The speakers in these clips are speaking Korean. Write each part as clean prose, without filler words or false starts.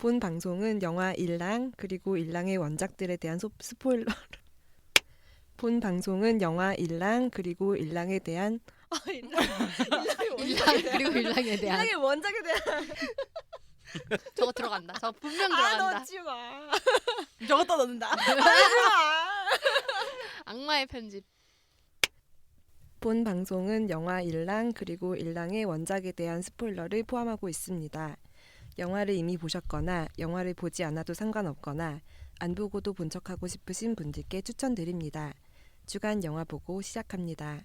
본 방송은 영화 일랑 그리고 일랑의 원작들에 대한 스포일러. 본 방송은 영화 일랑 그리고 일랑에 대한 일랑 그리고 일랑에 대한 일랑의 원작에 대한 저거 들어간다. 저거 분명 들어간다. 넣지 마. 저것도 넣는다. 악마의 편집. 본 방송은 영화 일랑 그리고 일랑의 원작에 대한 스포일러를 포함하고 있습니다. 영화를 이미 보셨거나 영화를 보지 않아도 상관없거나 안 보고도 본 척하고 싶으신 분들께 추천드립니다. 주간 영화 보고 시작합니다.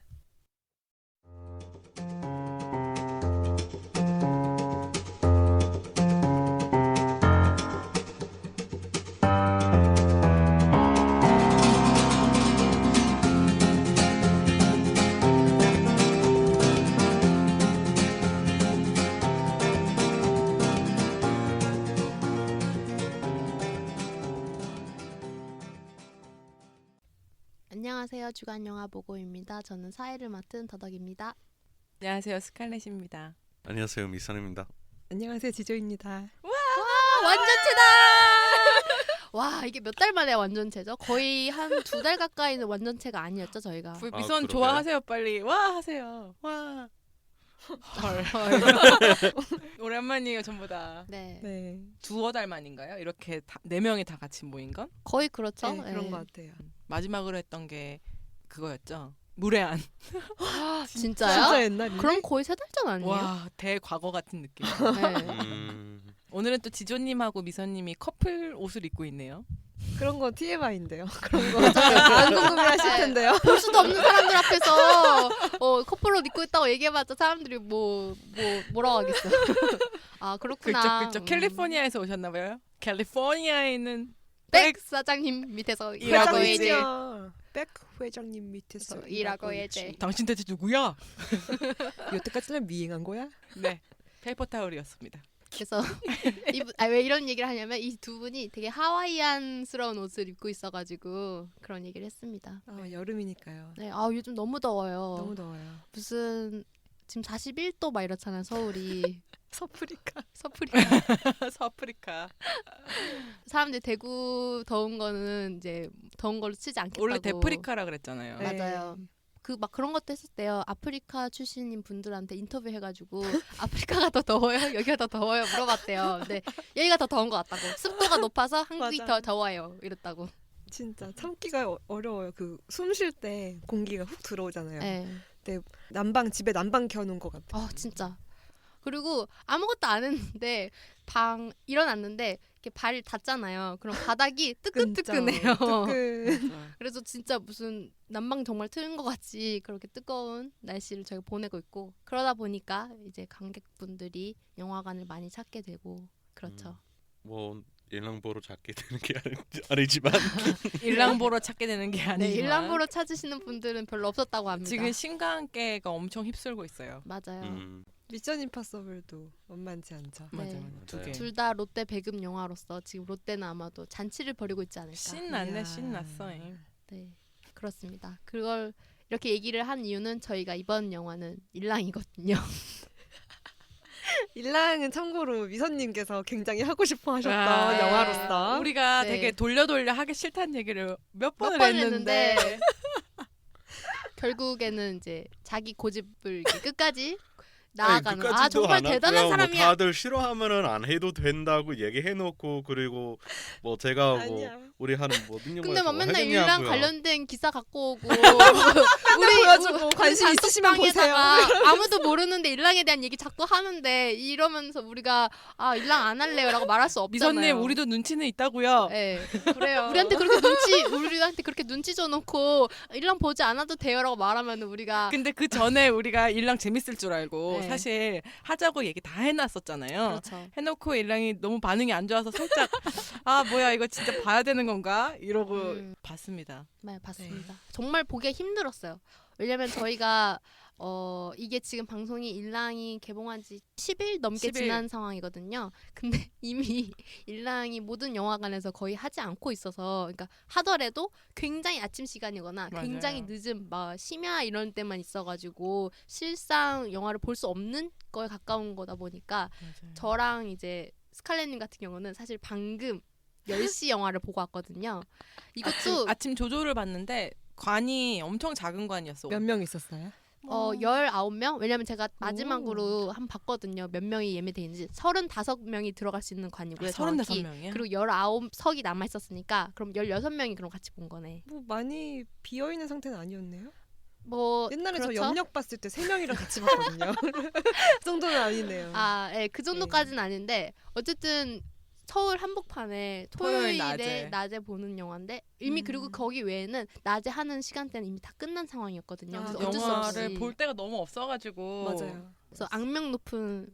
안녕하세요. 주간 영화 보고입니다. 저는 사회를 맡은 더덕입니다. 안녕하세요, 스칼렛입니다. 안녕하세요, 미선입니다. 안녕하세요, 지조입니다. 완전체다. 와, 이게 몇 달 만에 완전체죠? 거의 한 2달 가까이는 완전체가 아니었죠, 저희가. 미선 그러게요. 좋아하세요, 빨리. 와 하세요. 와. 헐. 오랜만이에요, 전부 다. 네. 네, 두어 달 만인가요? 이렇게 네 명이 다 같이 모인 건? 거의 그렇죠. 네, 그런 것 같아요. 마지막으로 했던 게 그거였죠. 무례한. 진짜요? 진짜 옛날이네. 그럼 거의 3달 전 아니에요? 와, 대과거 같은 느낌. 네. 오늘은 또 지조님하고 미선님이 커플 옷을 입고 있네요. 그런 건 TMI인데요. 그런 거 안 궁금해하실 텐데요. 볼 수도 없는 사람들 앞에서 커플옷 입고 있다고 얘기해봤자 사람들이 뭐라고 하겠어. 아 그렇구나. 그쪽 캘리포니아에서 오셨나봐요. 캘리포니아에는 백 사장님 밑에서 일하고 일하고 있지. 이제 백 회장님 밑에서 일하고 있지. 이제. 당신 대체 누구야? 여태까지는 미행한 거야? 네, 페이퍼 타올이었습니다. 그래서 왜 이런 얘기를 하냐면 이 두 분이 되게 하와이안스러운 옷을 입고 있어가지고 그런 얘기를 했습니다. 여름이니까요. 네, 아 요즘 너무 더워요. 너무 더워요. 무슨 지금 41도 막 이렇잖아요 서울이. 서프리카. 서프리카. 사람들이 대구 더운 거는 이제 더운 걸로 치지 않겠다고. 원래 데프리카라 그랬잖아요. 네. 맞아요. 그 막 그런 것도 했었대요. 아프리카 출신인 분들한테 인터뷰 해가지고 아프리카가 더 더워요? 여기가 더 더워요? 물어봤대요. 근데 여기가 더 더운 것 같다고. 습도가 높아서 한국이 맞아. 더 더워요. 이랬다고. 진짜 참기가 어려워요. 그 숨 쉴 때 공기가 훅 들어오잖아요. 네. 집에 난방 켜놓은 것 같아. 진짜. 그리고 아무것도 안 했는데 일어났는데 이렇게 발 닿잖아요. 그럼 바닥이 뜨끈뜨끈해요. 뜨끈. 그래서 진짜 무슨 난방 정말 틀은 것 같이 그렇게 뜨거운 날씨를 저희가 보내고 있고 그러다 보니까 이제 관객분들이 영화관을 많이 찾게 되고 그렇죠. 뭐 일랑 보러 찾게 되는 게 아니지만 일랑 보러 찾게 되는 게 네, 아니지만 일랑 보러 찾으시는 분들은 별로 없었다고 합니다. 지금 신관계가 엄청 휩쓸고 있어요. 맞아요. 미션 임파서블도 만만치 않죠. 네. 맞아. 두 개. 둘 다 롯데 배급 영화로서 지금 롯데는 아마도 잔치를 벌이고 있지 않을까. 신났네, 이야. 신났어. 네, 그렇습니다. 그걸 이렇게 얘기를 한 이유는 저희가 이번 영화는 일랑이거든요. 일랑은 참고로 미선님께서 굉장히 하고 싶어 하셨던 아, 영화로서 우리가 네. 되게 돌려 하기 싫다는 얘기를 몇 번을 번 했는데 결국에는 이제 자기 고집을 이렇게 끝까지 아니, 나아가는 그까지도 정말 안 대단한 하고요. 뭐 사람이야. 다들 싫어하면은 안 해도 된다고 얘기해놓고 그리고 뭐 제가 뭐 아니야. 우리 하는 뭐 근데 능력만 막 맨날 일랑 관련된 기사 갖고 오고 보여주고 관심 있으시면 보세요. 아무도 모르는데 일랑에 대한 얘기 자꾸 하는데 이러면서 우리가 일랑 안 할래요라고 말할 수 없잖아요. 미선님 우리도 눈치는 있다고요. 네. 그래요. 우리한테 그렇게 눈치 줘놓고 일랑 보지 않아도 돼요라고 말하면 우리가 근데 그 전에 우리가 일랑 재밌을 줄 알고 네. 사실 하자고 얘기 다 해놨었잖아요. 그렇죠. 해놓고 일랑이 너무 반응이 안 좋아서 살짝 뭐야 이거 진짜 봐야 되는 건가 이러고 봤습니다. 네, 봤습니다. 정말 보기가 힘들었어요. 왜냐면 저희가 이게 지금 방송이 일랑이 개봉한 지 10일 넘게 10일. 지난 상황이거든요. 근데 이미 일랑이 모든 영화관에서 거의 하지 않고 있어서 그러니까 하더라도 굉장히 아침 시간이거나 맞아요. 굉장히 늦은 막 심야 이런 때만 있어가지고 실상 영화를 볼 수 없는 거에 가까운 거다 보니까 저랑 이제 스칼렛님 같은 경우는 사실 방금 10시 영화를 보고 왔거든요. 이것도 아침 조조를 봤는데 관이 엄청 작은 관이었어. 몇 명 있었어요? 19명? 왜냐면 제가 마지막으로 한 번 봤거든요. 몇 명이 예매돼 있는지. 35명이 들어갈 수 있는 관이고요. 정확히. 35명이야? 그리고 19석이 남아 있었으니까 그럼 16명이 그럼 같이 본 거네. 뭐 많이 비어 있는 상태는 아니었네요. 뭐 옛날에 그렇죠? 저 염력 봤을 때 3명이랑 같이 봤거든요. 그 정도는 아니네요. 아, 예, 그 정도까지는 아닌데 어쨌든 서울 한복판에 토요일에 토요일 낮에 보는 영화인데 이미 그리고 거기 외에는 낮에 하는 시간대는 이미 다 끝난 상황이었거든요. 아, 그래서 어쩔 수 없이 영화를 볼 때가 너무 없어가지고 맞아요. 그래서 악명 높은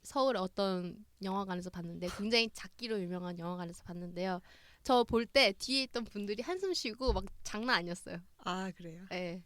서울의 어떤 영화관에서 봤는데 굉장히 작기로 유명한 영화관에서 봤는데요. 저 볼 때 뒤에 있던 분들이 한숨 쉬고 막 장난 아니었어요. 아 그래요. 예.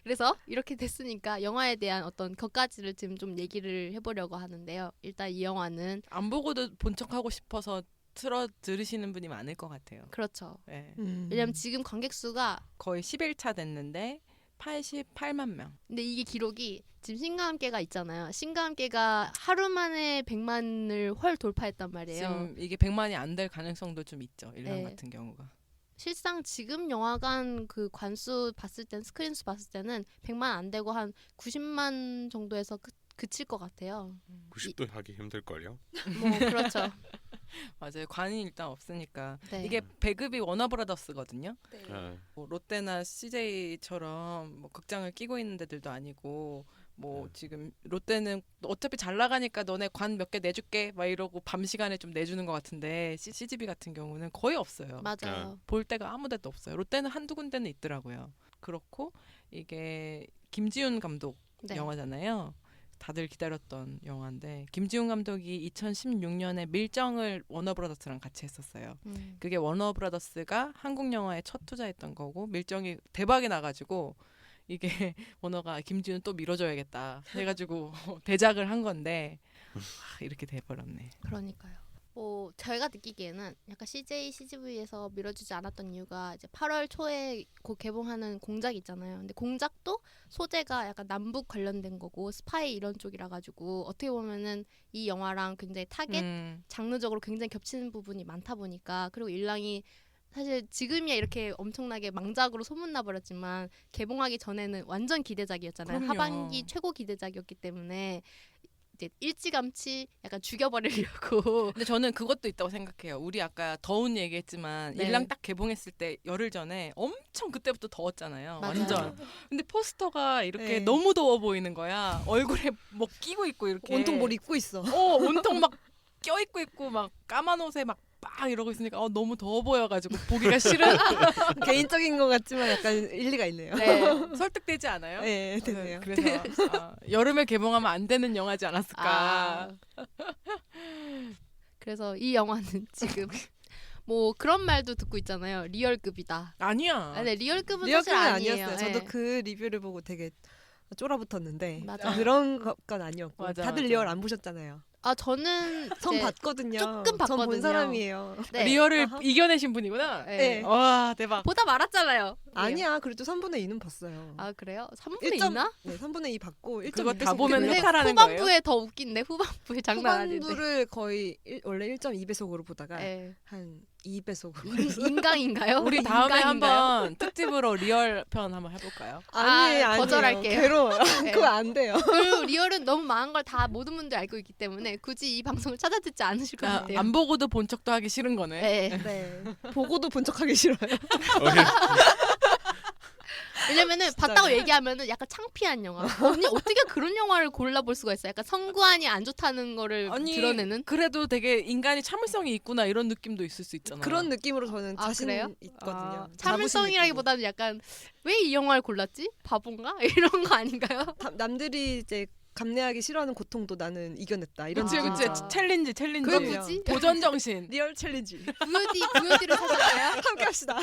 그래서 이렇게 됐으니까 영화에 대한 어떤 것가지를 지금 좀 얘기를 해보려고 하는데요. 일단 이 영화는 안 보고도 본 척하고 싶어서 틀어 들으시는 분이 많을 것 같아요. 그렇죠. 네. 왜냐면 지금 관객 수가 거의 10일차 됐는데 88만 명. 근데 이게 기록이 지금 신과 함께가 있잖아요. 신과 함께가 하루 만에 100만을 헐 돌파했단 말이에요. 지금 이게 100만이 안 될 가능성도 좀 있죠. 일란 네. 같은 경우가. 실상 지금 영화관 그 관수 봤을 땐 스크린 수 봤을 때는 100만 안 되고 한 90만 정도에서 그칠 것 같아요. 90도 하기 힘들걸요. 뭐 그렇죠. 맞아요. 관이 일단 없으니까. 네. 이게 배급이 워너브라더스거든요. 네. 뭐 롯데나 CJ처럼 뭐 극장을 끼고 있는 데들도 아니고 뭐 지금 롯데는 어차피 잘 나가니까 너네 관 몇 개 내줄게 막 이러고 밤 시간에 좀 내주는 것 같은데 CGV 같은 경우는 거의 없어요. 맞아요. 볼 데가 아무 데도 없어요. 롯데는 한두 군데는 있더라고요. 그렇고 이게 김지훈 감독 네. 영화잖아요. 다들 기다렸던 영화인데 김지훈 감독이 2016년에 밀정을 워너브라더스랑 같이 했었어요. 그게 워너브라더스가 한국 영화에 첫 투자했던 거고 밀정이 대박이 나가지고 이게 워너가 김지훈 또 밀어줘야겠다 해가지고 대작을 한 건데 이렇게 돼버렸네. 그러니까요. 뭐 제가 느끼기에는 약간 CJ, CGV에서 밀어주지 않았던 이유가 이제 8월 초에 곧 개봉하는 공작 있잖아요. 근데 공작도 소재가 약간 남북 관련된 거고 스파이 이런 쪽이라 가지고 어떻게 보면은 이 영화랑 굉장히 타겟 장르적으로 굉장히 겹치는 부분이 많다 보니까 그리고 일랑이 사실 지금이야 이렇게 엄청나게 망작으로 소문나 버렸지만 개봉하기 전에는 완전 기대작이었잖아요. 그럼요. 하반기 최고 기대작이었기 때문에 이제 일찌감치 약간 죽여버리려고. 근데 저는 그것도 있다고 생각해요. 우리 아까 더운 얘기했지만 네. 일랑 딱 개봉했을 때 열흘 전에 엄청 그때부터 더웠잖아요. 맞아요. 완전. 근데 포스터가 이렇게 네. 너무 더워 보이는 거야. 얼굴에 뭐 끼고 있고 이렇게. 온통 뭘 입고 있어. 온통 막 껴입고 있고 막 까만 옷에 막 이러고 있으니까 너무 더워 보여가지고 보기가 싫은. 개인적인 것 같지만 약간 일리가 있네요. 네. 설득되지 않아요? 네, 되네요. 그래서 여름에 개봉하면 안 되는 영화지 않았을까. 아. 그래서 이 영화는 지금 뭐 그런 말도 듣고 있잖아요. 리얼급이다. 아니야. 아, 네, 리얼급은 리얼급은 사실 아니에요. 아니었어요. 저도 네. 그 리뷰를 보고 되게 쫄아붙었는데 맞아요. 그런 건 아니었고 맞아, 다들 맞아. 리얼 안 보셨잖아요. 아 저는 전 이제 봤거든요. 조금 전 봤거든요. 본 사람이에요. 네. 리얼을 아하. 이겨내신 분이구나. 네. 네. 와 대박. 보다 말았잖아요. 아니야, 그래도 3분의 2는 봤어요. 아 그래요? 3분의 1점 2나? 네, 3분의 2 받고 1점 그거 다 보면 근데 해탈하는 후반부에 더 웃긴데 후반부에 장난 아닌데. 후반부를 거의 원래 1.2배속으로 보다가 네. 한 2배속으로 인강인가요? 우리 다음에 인강인가요? 한번 특집으로 리얼 편 한번 해볼까요? 아니에요, 아니에요. 거절할게요. 괴로워요. 네. 그거 안 돼요. 그리고 리얼은 너무 많은 걸 다 모든 분들이 알고 있기 때문에 굳이 이 방송을 찾아듣지 않으실 것 같아요. 안 보고도 본 척도 하기 싫은 거네. 네. 네. 보고도 본 척하기 싫어요. 왜냐면은 진짜. 봤다고 얘기하면은 약간 창피한 영화. 언니 어떻게 그런 영화를 골라볼 수가 있어? 약간 성구안이 안 좋다는 거를 아니 드러내는. 그래도 되게 인간이 참을성이 있구나 이런 느낌도 있을 수 있잖아. 그런 느낌으로 저는 아, 자신 그래요? 있거든요. 참을성이라기보다는 약간 왜 이 영화를 골랐지? 바본가? 이런 거 아닌가요? 남들이 이제 감내하기 싫어하는 고통도 나는 이겨냈다. 이런 그치 느낌. 그치 아. 챌린지. 그건 그럼요. 뭐지? 도전 정신. 리얼 챌린지. VOD를 사셨나요? 함께 합시다.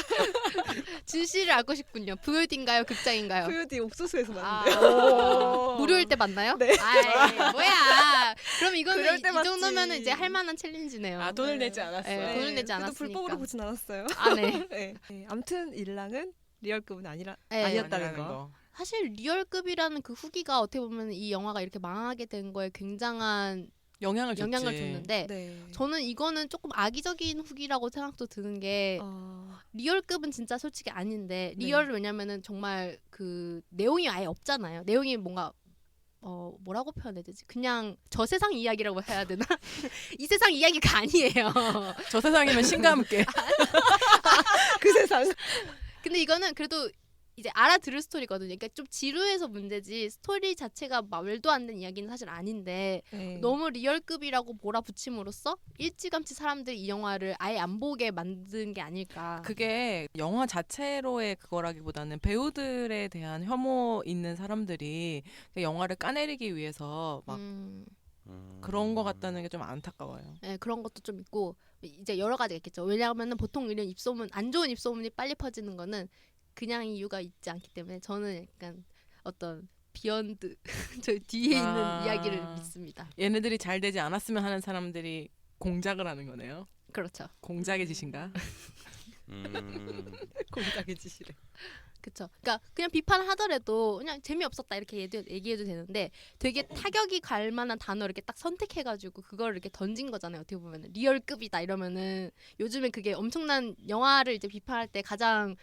진실을 알고 싶군요. VOD인가요? 극장인가요? VOD 옥수수에서 아, 봤는데. 무료일 때 만나요? 네. 아이, 뭐야? 그럼 이거는 그럴 때 이 맞지. 정도면은 이제 할 만한 챌린지네요. 아 돈을 내지 않았어. 네, 돈을 내지 그래도 않았으니까. 불법으로 보진 않았어요. 아, 네. 네. 네. 아무튼 일랑은 리얼급은 네. 아니었다는 아니라는 거. 사실 리얼급이라는 그 후기가 어떻게 보면 이 영화가 이렇게 망하게 된 거에 굉장한 영향을 줬지. 줬는데 네. 저는 이거는 조금 악의적인 후기라고 생각도 드는 게 리얼급은 진짜 솔직히 아닌데 네. 리얼 왜냐면은 정말 그 내용이 아예 없잖아요. 내용이 뭔가 뭐라고 표현해야 되지? 그냥 저 세상 이야기라고 해야 되나? 이 세상 이야기가 아니에요. 저 세상이면 신과 함께. 그 세상. 근데 이거는 그래도 이제 알아들을 스토리거든요. 그러니까 좀 지루해서 문제지 스토리 자체가 말도 안 되는 이야기는 사실 아닌데 네. 너무 리얼급이라고 몰아붙임으로써 일찌감치 사람들이 이 영화를 아예 안 보게 만든 게 아닐까. 그게 영화 자체로의 그거라기보다는 배우들에 대한 혐오 있는 사람들이 그 영화를 까내리기 위해서 막 그런 거 같다는 게 좀 안타까워요. 네, 그런 것도 좀 있고 이제 여러 가지가 있겠죠. 왜냐하면 보통 이런 입소문 안 좋은 입소문이 빨리 퍼지는 거는 그냥 이유가 있지 않기 때문에 저는 약간 어떤 비욘드 저 뒤에 있는 이야기를 믿습니다. 얘네들이 잘 되지 않았으면 하는 사람들이 공작을 하는 거네요. 그렇죠. 공작의 짓인가? 공작의 짓이래. 그렇죠. 그러니까 그냥 비판을 하더라도 그냥 재미없었다 이렇게 얘기해도 되는데 되게 타격이 갈 만한 단어 이렇게 딱 선택해가지고 그걸 이렇게 던진 거잖아요. 어떻게 보면 리얼급이다 이러면은 요즘에 그게 엄청난 영화를 이제 비판할 때 가장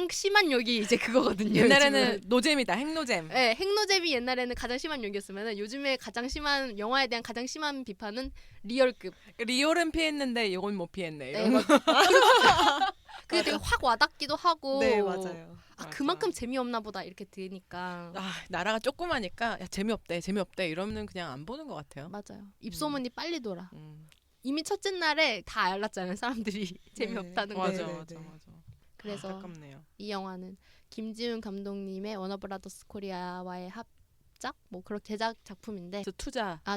심한 욕이 이제 그거거든요. 옛날에는 요즘은. 노잼이다. 핵노잼. 네, 핵노잼이 옛날에는 가장 심한 욕이었으면은 요즘에 가장 심한 영화에 대한 가장 심한 비판은 리얼급. 리얼은 피했는데 이건 못 피했네. 네, 이런 거. 그게 되게 확 와닿기도 하고. 네, 맞아요. 아, 맞아. 그만큼 재미없나 보다 이렇게 들으니까. 나라가 조그마니까 야, 재미없대 이러면 그냥 안 보는 것 같아요. 맞아요. 입소문이 빨리 돌아. 음. 이미 첫째 날에 다 알았잖아요. 사람들이 재미없다는 거. 맞아, 네, 맞아, 네. 맞아. 그래서 안타깝네요. 이 영화는 김지훈 감독님의 워너브라더스 코리아와의 합작 뭐 그런 제작 작품인데 그래서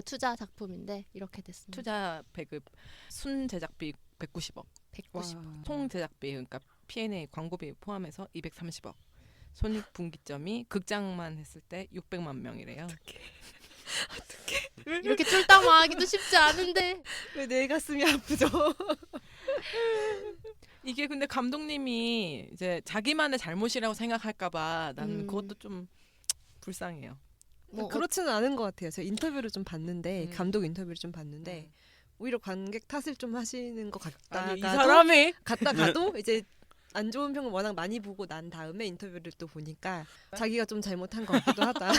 투자 작품인데 이렇게 됐습니다. 투자 배급 순 제작비 190억, 190. 총 제작비 그러니까 P&A 광고비 포함해서 230억. 손익 분기점이 극장만 했을 때 600만 명이래요. 이렇게 쫄딱망하기도 쉽지 않은데 왜 내 가슴이 아프죠? 이게 근데 감독님이 이제 자기만의 잘못이라고 생각할까봐 나는 그것도 좀 불쌍해요. 뭐 그렇지는 않은 것 같아요. 제가 인터뷰를 좀 봤는데 감독 인터뷰를 좀 봤는데 음. 오히려 관객 탓을 좀 하시는 것 아니 이 같다가도 사람이 갔다가도 이제 안 좋은 평을 워낙 많이 보고 난 다음에 인터뷰를 또 보니까 자기가 좀 잘못한 것 같기도 하다.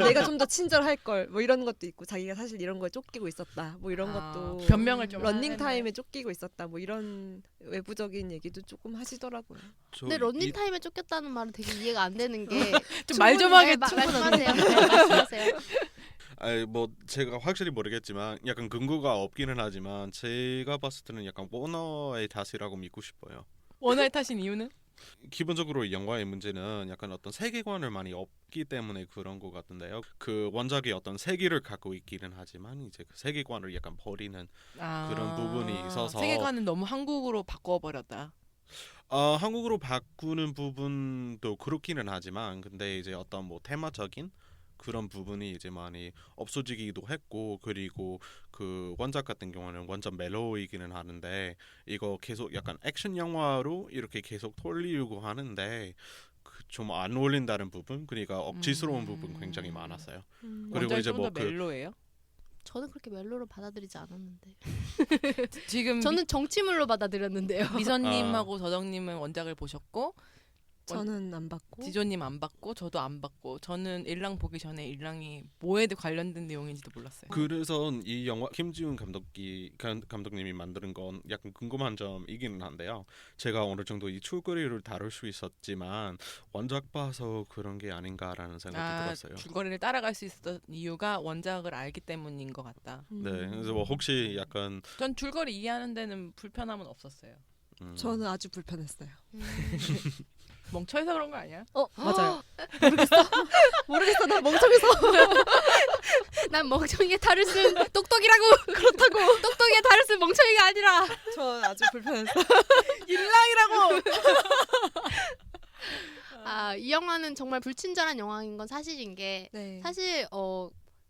내가 좀 더 친절할 걸 뭐 이런 것도 있고 자기가 사실 이런 거에 쫓기고 있었다. 뭐 이런 것도 변명을 좀 런닝 하네. 타임에 쫓기고 있었다. 뭐 이런 외부적인 얘기도 조금 하시더라고요. 근데 런닝 타임에 쫓겼다는 말은 되게 이해가 안 되는 게 좀 말 좀 하게 말씀하세요. 네, 말씀하세요. 아니 뭐 제가 확실히 모르겠지만 약간 근거가 없기는 하지만 제가 봤을 때는 약간 워너의 탓이라고 믿고 싶어요. 원화에 타신 이유는? 기본적으로 이 영화의 문제는 약간 어떤 세계관을 많이 없기 때문에 그런 것 같은데요. 그 원작의 어떤 세계를 갖고 있기는 하지만 이제 그 세계관을 약간 버리는 그런 부분이 있어서 세계관은 너무 한국으로 바꿔버렸다. 한국으로 바꾸는 부분도 그렇기는 하지만 근데 이제 어떤 뭐 테마적인 그런 부분이 이제 많이 없어지기도 했고 그리고 그 원작 같은 경우는 완전 멜로이기는 하는데 이거 계속 약간 액션 영화로 이렇게 계속 돌리려고 하는데 좀 안 어울린다는 부분 그러니까 억지스러운 부분 굉장히 많았어요. 그리고 이제 뭐 그 멜로예요? 저는 그렇게 멜로로 받아들이지 않았는데. 지금 저는 정치물로 받아들였는데요. 미선님하고 더덕님은 원작을 보셨고 저는 안 받고 지조님 안 봤고 저도 안 봤고 저는 일랑 보기 전에 일랑이 뭐에 관련된 내용인지도 몰랐어요. 그래서 이 영화 김지훈 감독님이 만드는 건 약간 궁금한 점이기는 한데요. 제가 어느 정도 이 줄거리를 다룰 수 있었지만 원작 봐서 그런 게 아닌가라는 생각이 들었어요. 줄거리를 따라갈 수 있었던 이유가 원작을 알기 때문인 것 같다. 네, 그래서 뭐 혹시 약간 전 줄거리 이해하는 데는 불편함은 없었어요. 저는 아주 불편했어요. 멍청해서 그런 거 아니야? 맞아요. 모르겠어. 나 멍청해서. 난 멍청이의 탈을 쓴 똑똑이라고. 그렇다고. 똑똑이의 탈을 쓴 멍청이가 아니라. 전 아주 불편했어. 일랑이라고. 이 영화는 정말 불친절한 영화인 건 사실인 게 네. 사실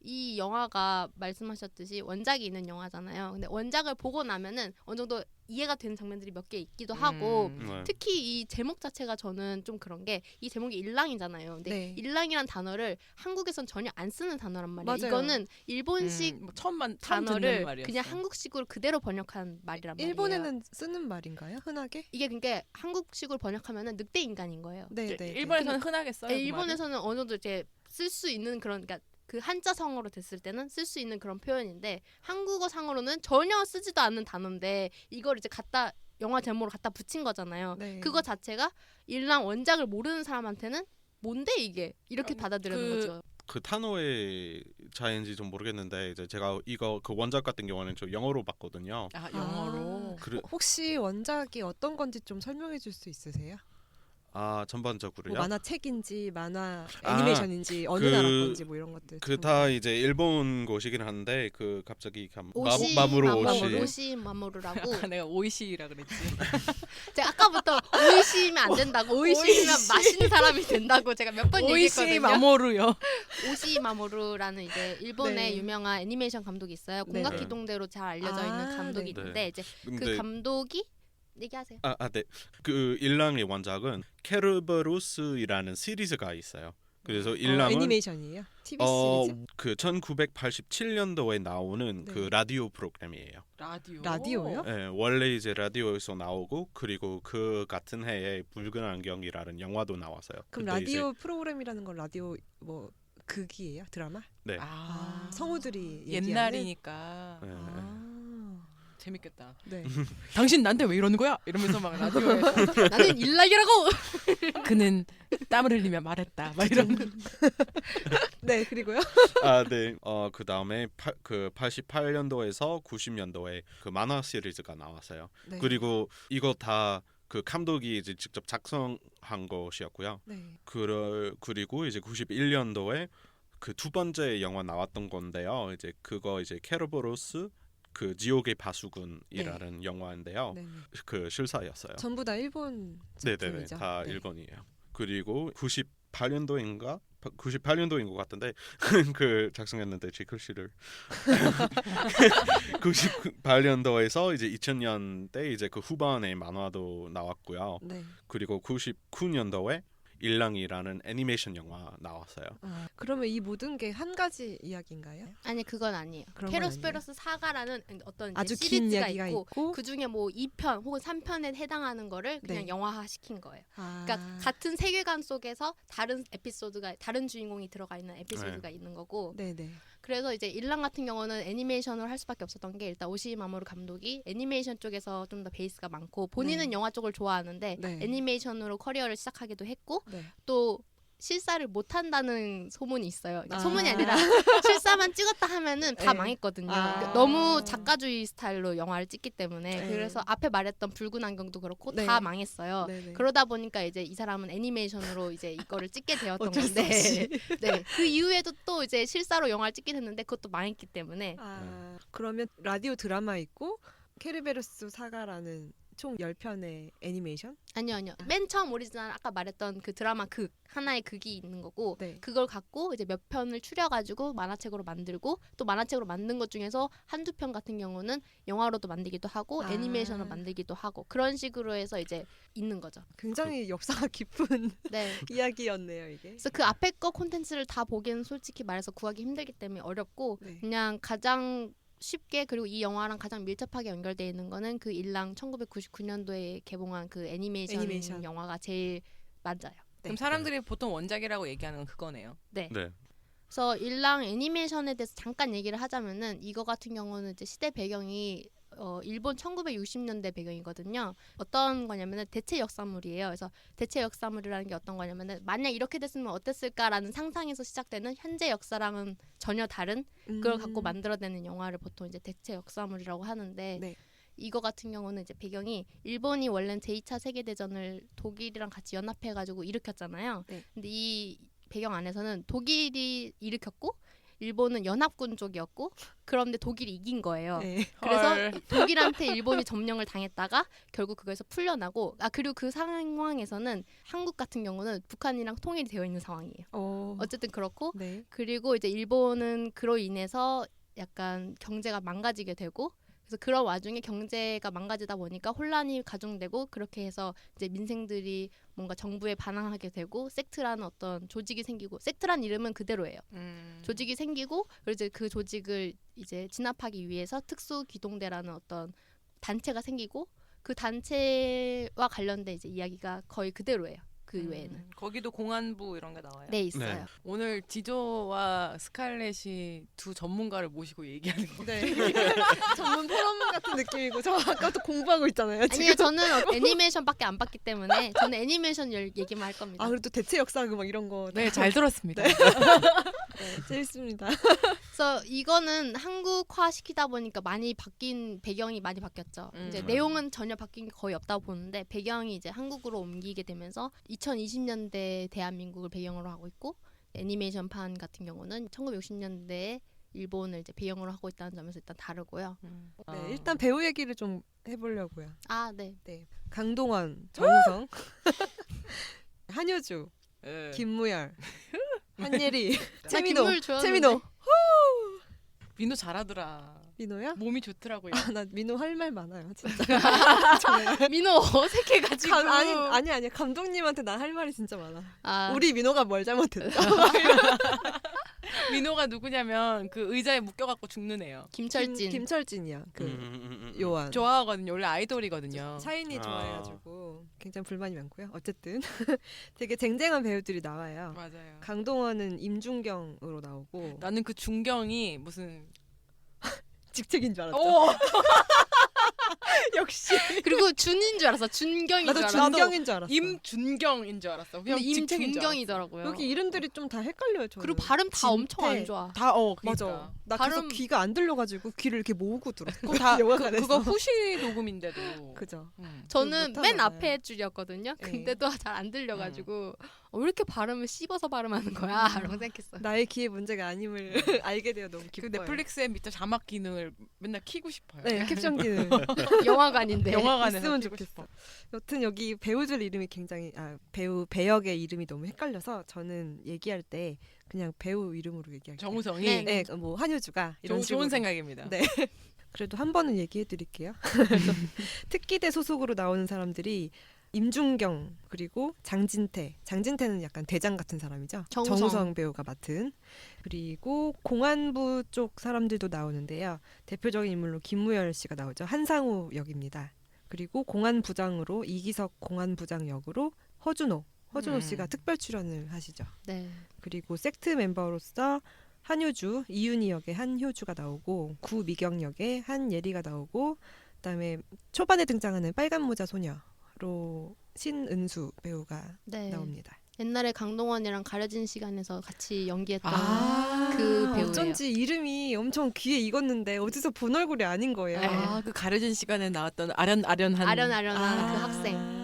이 영화가 말씀하셨듯이 원작이 있는 영화잖아요. 근데 원작을 보고 나면은 어느 정도 이해가 되는 장면들이 몇 개 있기도 하고 네. 특히 이 제목 자체가 저는 좀 그런 게 이 제목이 일랑이잖아요. 근데 네. 일랑이란 단어를 한국에선 전혀 안 쓰는 단어란 말이에요. 맞아요. 이거는 일본식 뭐 처음 듣는 단어를 말이었어. 그냥 한국식으로 그대로 번역한 말이란 말이에요. 일본에는 쓰는 말인가요? 흔하게? 이게 그러니까 한국식으로 번역하면은 늑대 인간인 거예요. 네, 네. 일본에서는 흔하게 써요. 그 말을? 일본에서는 어느 정도 이제 쓸 수 있는 그런 그러니까 그 한자성어로 됐을 때는 쓸 수 있는 그런 표현인데 한국어 상으로는 전혀 쓰지도 않는 단어인데 이걸 이제 갖다 영화 제목으로 갖다 붙인 거잖아요. 네. 그거 자체가 일랑 원작을 모르는 사람한테는 뭔데 이게 이렇게 받아들이는 거죠. 그 단어의 차이인지 좀 모르겠는데 이제 제가 이거 그 원작 같은 경우는 저 영어로 봤거든요. 아, 영어로. 그래- 혹시 원작이 어떤 건지 좀 설명해 줄 수 있으세요? 아 전반적으로요. 뭐 만화책인지 만화 아, 애니메이션인지 어느 그- 나라 건지 뭐 이런 것들. 그 다 이제 일본 곳이긴 한데 그 갑자기 오시 마무로 마모루, 오시 오시 마모루라고 아, 내가 오이시라 그랬지. 제가 아까부터 오이시면 안 된다고 오이시면 오이시. 맛있는 사람이 된다고 제가 몇 번 오이시 얘기했거든요. 마모루요. 오시 마모루라는 이제 일본의 네. 유명한 애니메이션 감독이 있어요. 네. 공각기동대로 잘 알려져 있는 아, 감독이 네. 있는데 이제 그 근데 감독이 얘기하세요. 네. 그 일랑의 원작은 케르베로스이라는 시리즈가 있어요. 그래서 일랑은 애니메이션이에요? TV 시리즈? 그 1987년도에 나오는 네. 그 라디오 프로그램이에요. 라디오요? 네, 원래 이제 라디오에서 나오고 그리고 그 같은 해에 붉은 안경이라는 영화도 나왔어요. 그럼 그때 이제- 라디오 프로그램이라는 건 라디오 뭐 극이에요? 드라마? 네. 아, 성우들이 얘기하는? 옛날이니까 네. 아, 재밌겠다. 네. 당신 나한테 왜 이러는 거야? 이러면서 막 라디오에서 나는 일락이라고. 그는 땀을 흘리며 말했다. 막 이런. 네, 그리고요? 네. 그 다음에 그 88년도에서 90년도에 그 만화 시리즈가 나왔어요. 네. 그리고 이거 다 그 감독이 이제 직접 작성한 것이었고요. 네. 그리고 이제 91년도에 그 두 번째 영화 나왔던 건데요. 이제 그거 이제 케르베로스 그 지옥의 바수군이라는 영화인데요. 네. 그 실사였어요. 전부 다 일본 네네네, 작품이죠. 다 네. 일본이에요. 그리고 98년도인 것 같은데 그 작성했는데 제 글씨를 98년도에서 이제 2000년대 이제 그 후반에 만화도 나왔고요. 네. 그리고 99년도에 일랑이라는 애니메이션 영화 나왔어요. 아, 그러면 이 모든 게 한 가지 이야기인가요? 아니 그건 아니에요. 그런 건 페로스페러스 사가라는 어떤 이제 아주 긴 시리즈가 이야기가 있고 있고, 그 중에 뭐 2편 혹은 3편에 해당하는 거를 그냥 네. 영화화 시킨 거예요. 아, 그러니까 같은 세계관 속에서 다른 에피소드가 다른 주인공이 들어가 있는 에피소드가 있는 거고 네네. 그래서 이제 일랑 같은 경우는 애니메이션으로 할 수밖에 없었던 게 일단 오시 마모루 감독이 애니메이션 쪽에서 좀 더 베이스가 많고 본인은 네. 영화 쪽을 좋아하는데 네. 애니메이션으로 커리어를 시작하기도 했고 네. 또 실사를 못 한다는 소문이 있어요. 그러니까 아. 소문이 아니라 실사만 찍었다 하면은 다 네. 망했거든요. 아. 그러니까 너무 작가주의 스타일로 영화를 찍기 때문에 네. 그래서 앞에 말했던 붉은 안경도 그렇고 네. 다 망했어요. 네네. 그러다 보니까 이제 이 사람은 애니메이션으로 이제 이거를 찍게 되었던 어쩔 수 건데 없이. 네. 그 이후에도 또 이제 실사로 영화를 찍게 됐는데 그것도 망했기 때문에 아, 그러면 라디오 드라마 있고 케르베로스 사가라는 총 10편의 애니메이션? 아니요. 맨 처음 오리지널 아까 말했던 그 드라마 극 하나의 극이 있는 거고 네. 그걸 갖고 이제 몇 편을 추려가지고 만화책으로 만들고 또 만화책으로 만든 것 중에서 한두 편 같은 경우는 영화로도 만들기도 하고 아. 애니메이션으로 만들기도 하고 그런 식으로 해서 이제 있는 거죠. 굉장히 역사가 깊은 네. 이야기였네요, 이게. 그래서 그 앞에 거 콘텐츠를 다 보기에는 솔직히 말해서 구하기 힘들기 때문에 어렵고 네. 그냥 가장 쉽게 그리고 이 영화랑 가장 밀접하게 연결되어 있는 거는 그 일랑 1999년도에 개봉한 그 애니메이션 영화가 제일 맞아요. 그럼 사람들이 보통 원작이라고 얘기하는 건 그거네요. 네. 네. 그래서 일랑 애니메이션에 대해서 잠깐 얘기를 하자면은 이거 같은 경우는 이제 시대 배경이 일본 1960년대 배경이거든요. 어떤 거냐면은 대체 역사물이에요. 그래서 대체 역사물이라는 게 어떤 거냐면은 만약 이렇게 됐으면 어땠을까라는 상상에서 시작되는 현재 역사랑은 전혀 다른 그걸 갖고 만들어내는 영화를 보통 이제 대체 역사물이라고 하는데 네. 이거 같은 경우는 이제 배경이 일본이 원래는 제2차 세계대전을 독일이랑 같이 연합해가지고 일으켰잖아요. 네. 근데 이 배경 안에서는 독일이 일으켰고 일본은 연합군 쪽이었고 그런데 독일이 이긴 거예요. 네. 그래서 헐. 독일한테 일본이 점령을 당했다가 결국 그거에서 풀려나고 그리고 그 상황에서는 한국 같은 경우는 북한이랑 통일이 되어 있는 상황이에요. 어쨌든 그렇고 네. 그리고 이제 일본은 그로 인해서 약간 경제가 망가지게 되고 그래서 그런 와중에 경제가 망가지다 보니까 혼란이 가중되고 그렇게 해서 이제 민생들이 뭔가 정부에 반항하게 되고 섹트라는 어떤 조직이 생기고 섹트란 이름은 그대로예요. 조직이 생기고 그리고 이제 그 조직을 이제 진압하기 위해서 특수기동대라는 어떤 단체가 생기고 그 단체와 관련된 이제 이야기가 거의 그대로예요. 그 외에는. 거기도 공안부 이런 게 나와요. 네, 있어요. 네. 오늘 지조와 스칼렛이 두 전문가를 모시고 얘기하는 거. 네. 전문 포럼 같은 느낌이고 저 아까부터 공부하고 있잖아요. 지금. 아니요, 저는 애니메이션밖에 안 봤기 때문에 저는 애니메이션 얘기만 할 겁니다. 아 그리고 또 대체 역사고 막 이런 거. 네, 잘 들었습니다. 네, 재밌습니다. 그래서 이거는 한국화 시키다 보니까 많이 바뀐 배경이 많이 바뀌었죠. 이제 내용은 전혀 바뀐 게 거의 없다고 보는데 배경이 이제 한국으로 옮기게 되면서 2020년대 대한민국을 배경으로 하고 있고 애니메이션판 같은 경우는 1960년대에 일본을 이제 배경으로 하고 있다는 점에서 일단 다르고요. 네, 일단 배우 얘기를 좀 해보려고요. 아, 네. 네, 강동원, 정우성, 한효주, 네. 김무열, 한예리, 나 최민호, 김물 좋아하는데. 최민호, 민호 잘하더라. 민호야? 몸이 좋더라고요. 나 민호 할 말 많아요, 진짜. 민호 어색해가지고. 아니 감독님한테 난 할 말이 진짜 많아. 아, 우리 민호가 뭘 잘못했죠? 민호가 누구냐면 그 의자에 묶여갖고 죽는 애요. 김철진. 김철진이야. 그 요한. 좋아하거든요. 원래 아이돌이거든요. 샤이니 아. 좋아해가지고 굉장히 불만이 많고요. 어쨌든 되게 쟁쟁한 배우들이 나와요. 맞아요. 강동원은 임준경으로 나오고 나는 그 준경이 무슨 직책인 줄 알았죠. 역시 그리고 준인 줄 알았어. 준경인 줄 나도 알았어. 준경인 줄 알았어. 임준경인 줄 알았어. 그냥 근데 직책인 줄 알았어. 임준경이더라고요. 여기 이름들이 좀 다 헷갈려요. 저는. 그리고 발음 다 진태. 엄청 안 좋아. 다 그러니까. 맞아. 나 발음- 그래서 귀가 안 들려가지고 귀를 이렇게 모으고 들었어. 그거 다 영화관에서. 그거 후시 녹음인데도. 그죠. 저는 못하나 맨 봐요. 앞에 줄이었거든요. 네. 근데도 잘 안 들려가지고 왜 이렇게 발음을 씹어서 발음하는 거야? 라고 생각했어. 나의 귀의 문제가 아님을 알게 되어 너무 그 기뻐요. 넷플릭스에 밑에 자막 기능을 맨날 키고 싶어요. 네, 캡션 기능 영화관인데. 영화관에서 있으면 키고 좋겠어. 싶어. 여튼 여기 배우들 이름이 굉장히 배우 배역의 이름이 너무 헷갈려서 저는 얘기할 때 그냥 배우 이름으로 얘기할게요. 정우성이 네. 네, 뭐 한효주가 이런 식으로. 좋은 생각입니다. 네. 그래도 한 번은 얘기해 드릴게요. 특기대 소속으로 나오는 사람들이 임준경 그리고 장진태는 약간 대장 같은 사람이죠. 정우성 배우가 맡은. 그리고 공안부 쪽 사람들도 나오는데요. 대표적인 인물로 김무열 씨가 나오죠. 한상우 역입니다. 그리고 공안부장으로 이기석 공안부장 역으로 허준호 씨가 특별 출연을 하시죠. 네. 그리고 섹트 멤버로서 한효주, 이윤희 역의 한효주가 나오고 구미경 역의 한예리가 나오고 그다음에 초반에 등장하는 빨간 모자 소녀로 신은수 배우가 네. 나옵니다. 옛날에 강동원이랑 가려진 시간에서 같이 연기했던 아, 그 배우예요. 어쩐지 이름이 엄청 귀에 익었는데 어디서 본 얼굴이 아닌 거예요. 네. 그 가려진 시간에 나왔던 아련아련한 아련아련한 그 학생.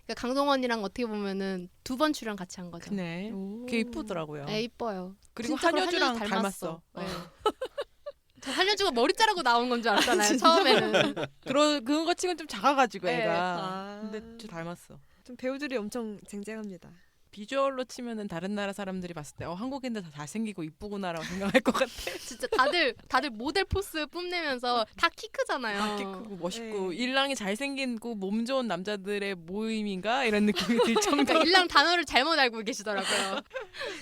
그러니까 강동원이랑 어떻게 보면은 2번 출연 같이 한 거죠. 그네. 오. 걔 이쁘더라고요. 네, 이뻐요. 그리고 진짜로 한효주랑 한효주 닮았어. 네. 저 한효주가 머리 자르고 나온 건 줄 알았잖아요. 처음에는. 그런 거 치곤 좀 작아가지고 네. 애가. 근데 좀 닮았어. 좀 배우들이 엄청 쟁쟁합니다. 비주얼로 치면은 다른 나라 사람들이 봤을 때 한국인들 다 잘생기고 이쁘구나라고 생각할 것 같아. 진짜 다들 모델 포스 뽐내면서 다 키 크잖아요. 키 크고 멋있고 네. 일랑이 잘생기고 몸 좋은 남자들의 모임인가 이런 느낌이 들 정도. 그러니까 일랑 단어를 잘못 알고 계시더라고요.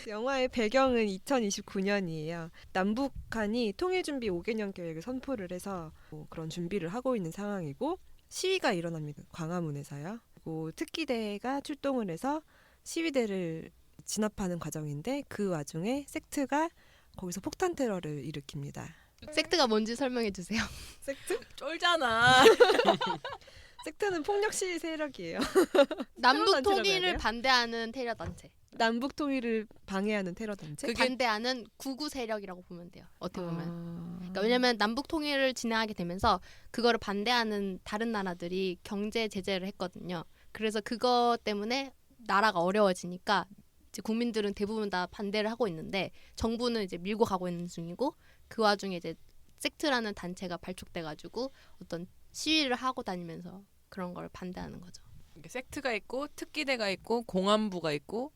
영화의 배경은 2029년이에요. 남북한이 통일준비 5개년 계획을 선포를 해서 그런 준비를 하고 있는 상황이고 시위가 일어납니다. 광화문에서요. 그리고 특기대가 출동을 해서 시위대를 진압하는 과정인데 그 와중에 섹트가 거기서 폭탄 테러를 일으킵니다. 섹트가 뭔지 설명해 주세요. 섹트? 쫄잖아. 섹트는 폭력 시위 세력이에요. 남북 단체라고 해야 통일을 돼요? 반대하는 테러 단체. 남북 통일을 방해하는 테러 단체. 그게- 반대하는 구구 세력이라고 보면 돼요. 어떻게 보면. 아. 그러니까 왜냐면 남북 통일을 진행하게 되면서 그거를 반대하는 다른 나라들이 경제 제재를 했거든요. 그래서 그것 때문에 나라가 어려워지니까 이제 국민들은 대부분 다 반대를 하고 있는데 정부는 이제 밀고 가고 있는 중이고 그 와중에 이제 섹트라는 단체가 발족돼가지고 어떤 시위를 하고 다니면서 그런 걸 반대하는 거죠. 이게 섹트가 있고 특기대가 있고 공안부가 있고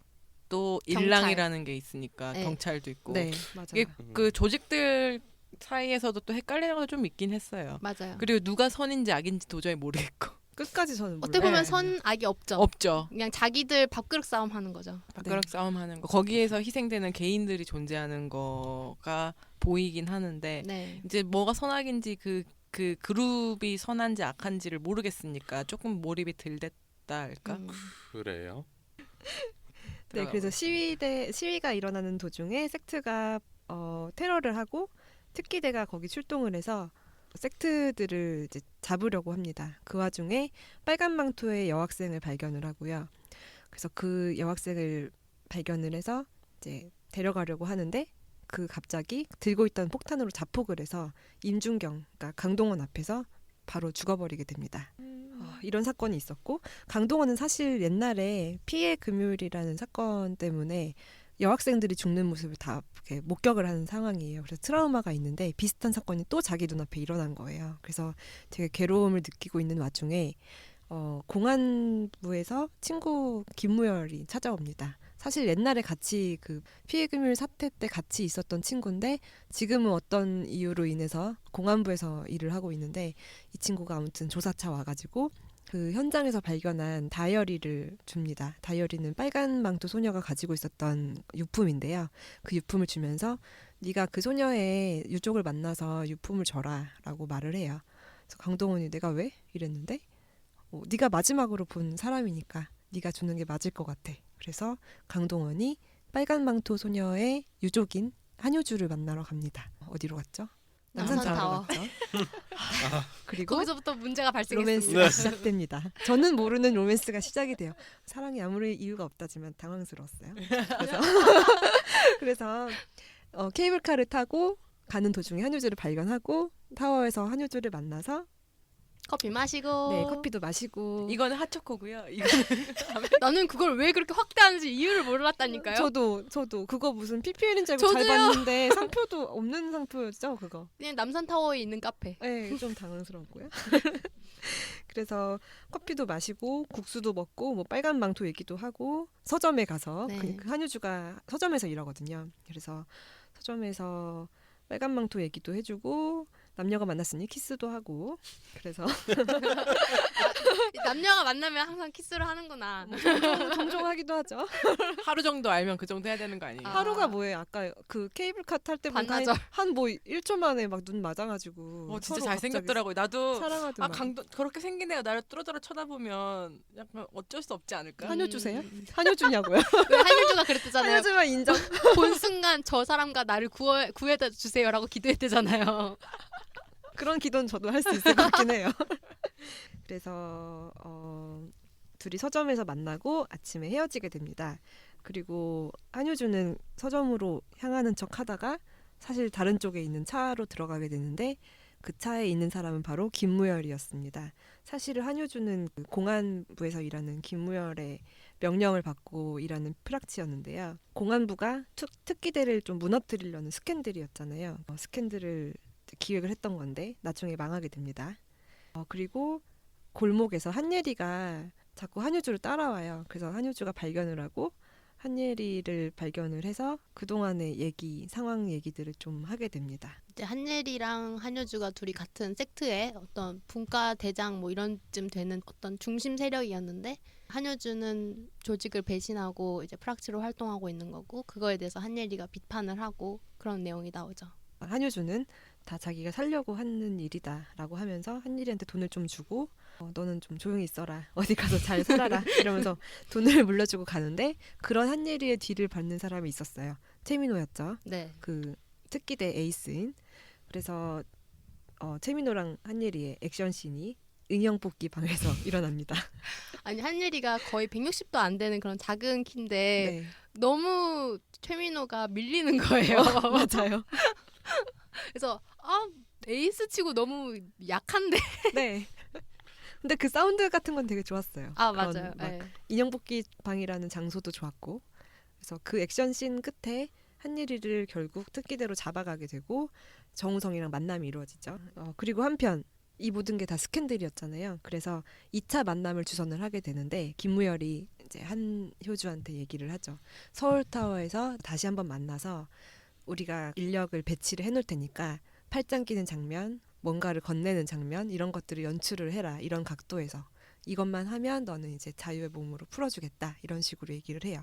또 경찰. 일랑이라는 게 있으니까 네. 경찰도 있고 네, 맞아요. 이게 그 조직들 사이에서도 또 헷갈리는 것도 좀 있긴 했어요. 맞아요. 그리고 누가 선인지 악인지 도저히 모르겠고 끝까지 저는 어떻게 몰라요. 보면 선 악이 없죠. 없죠. 그냥 자기들 밥그릇 싸움 하는 거죠. 밥그릇 싸움하는 거 거기에서 희생되는 개인들이 존재하는 거가 보이긴 하는데 네. 이제 뭐가 선악인지 그 그룹이 선한지 악한지를 모르겠으니까 조금 몰입이 덜 됐다 할까? 그래요? 네, 그래서 시위가 일어나는 도중에 섹트가 테러를 하고 특기대가 거기 출동을 해서 섹트들을 이제 잡으려고 합니다. 그 와중에 빨간 망토의 여학생을 발견을 하고요. 그래서 그 여학생을 발견을 해서 이제 데려가려고 하는데 그 갑자기 들고 있던 폭탄으로 자폭을 해서 임준경, 그러니까 강동원 앞에서 바로 죽어버리게 됩니다. 이런 사건이 있었고 강동원은 사실 옛날에 피해 금요일이라는 사건 때문에 여학생들이 죽는 모습을 다 이렇게 목격을 하는 상황이에요. 그래서 트라우마가 있는데 비슷한 사건이 또 자기 눈앞에 일어난 거예요. 그래서 되게 괴로움을 느끼고 있는 와중에 공안부에서 친구 김무열이 찾아옵니다. 사실 옛날에 같이 그 피해 금요일 사태 때 같이 있었던 친구인데 지금은 어떤 이유로 인해서 공안부에서 일을 하고 있는데 이 친구가 아무튼 조사차 와가지고 그 현장에서 발견한 다이어리를 줍니다. 다이어리는 빨간 망토 소녀가 가지고 있었던 유품인데요. 그 유품을 주면서 네가 그 소녀의 유족을 만나서 유품을 줘라라고 말을 해요. 그래서 강동원이 내가 왜? 이랬는데 네가 마지막으로 본 사람이니까 네가 주는 게 맞을 것 같아. 그래서 강동원이 빨간 망토 소녀의 유족인 한효주를 만나러 갑니다. 어디로 갔죠? 남산타워로 남산타워. 갔죠. 그리고 거기서부터 문제가 발생했습니다. 로맨스가 시작됩니다. 저는 모르는 로맨스가 시작이 돼요. 사랑이 아무리 이유가 없다지만 당황스러웠어요. 그래서 케이블카를 타고 가는 도중에 한효주를 발견하고 타워에서 한효주를 만나서 커피 마시고. 네, 커피도 마시고 이거는 핫초코고요. 이거는 나는 그걸 왜 그렇게 확대하는지 이유를 몰랐다니까요. 저도 그거 무슨 PPL인 줄 알고 잘 저도요. 봤는데 상표도 없는 상표였죠, 그거. 그냥 남산타워에 있는 카페. 네, 좀 당황스러웠고요. 그래서 커피도 마시고 국수도 먹고 뭐 빨간 망토 얘기도 하고 서점에 가서 네. 그 한효주가 서점에서 일하거든요. 그래서 서점에서 빨간 망토 얘기도 해주고 남녀가 만났으니 키스도 하고 그래서 남녀가 만나면 항상 키스를 하는구나. 종종 하기도 하죠. 하루 정도 알면 그 정도 해야 되는 거 아니에요? 아. 하루가 뭐예요? 아까 그 케이블카 탈 때 보니까 반나절. 한뭐 1초 만에 막 눈 맞아가지고 진짜 서로 잘생겼더라고요. 나도 갑자기 사랑하더만. 그렇게 생긴 애가 나를 뚫어져라 쳐다보면 약간 어쩔 수 없지 않을까? 한효주세요? 한효주냐고요? 왜 한효주가 그랬대잖아요. 한효주만 인정. 본 순간 저 사람과 나를 구해다 주세요라고 기도했대잖아요. 그런 기도는 저도 할 수 있을 것 같긴 해요. 그래서 둘이 서점에서 만나고 아침에 헤어지게 됩니다. 그리고 한효주는 서점으로 향하는 척 하다가 사실 다른 쪽에 있는 차로 들어가게 되는데 그 차에 있는 사람은 바로 김무열이었습니다. 사실은 한효주는 그 공안부에서 일하는 김무열의 명령을 받고 일하는 프락치였는데요. 공안부가 특기대를 좀 무너뜨리려는 스캔들이었잖아요. 스캔들을 기획을 했던 건데 나중에 망하게 됩니다. 그리고 골목에서 한예리가 자꾸 한효주를 따라와요. 그래서 한효주가 발견을 하고 한예리를 발견을 해서 그동안의 상황 얘기들을 좀 하게 됩니다. 이제 한예리랑 한효주가 둘이 같은 섹트의 어떤 분과 대장 뭐 이런쯤 되는 어떤 중심 세력이었는데 한효주는 조직을 배신하고 이제 프락치로 활동하고 있는 거고 그거에 대해서 한예리가 비판을 하고 그런 내용이 나오죠. 한효주는 다 자기가 살려고 하는 일이다라고 하면서 한예리한테 돈을 좀 주고 너는 좀 조용히 있어라. 어디 가서 잘 살아라. 이러면서 돈을 물려주고 가는데 그런 한예리의 뒤를 받는 사람이 있었어요. 최민호였죠. 네. 그 특기대 에이스인. 그래서 최민호랑 한예리의 액션씬이 인형 뽑기 방에서 일어납니다. 아니 한예리가 거의 160도 안 되는 그런 작은 키인데 네, 너무 최민호가 밀리는 거예요. 맞아요. 그래서 에이스 치고 너무 약한데. 네. 근데 그 사운드 같은 건 되게 좋았어요. 그런 맞아요. 막 네. 인형 뽑기 방이라는 장소도 좋았고 그래서 그 액션씬 끝에 한예리를 결국 특기대로 잡아가게 되고 정우성이랑 만남이 이루어지죠. 그리고 한편 이 모든 게 다 스캔들이었잖아요. 그래서 2차 만남을 주선을 하게 되는데 김무열이 이제 한효주한테 얘기를 하죠. 서울타워에서 다시 한번 만나서 우리가 인력을 배치를 해놓을 테니까 팔짱 끼는 장면, 뭔가를 건네는 장면 이런 것들을 연출을 해라. 이런 각도에서. 이것만 하면 너는 이제 자유의 몸으로 풀어주겠다. 이런 식으로 얘기를 해요.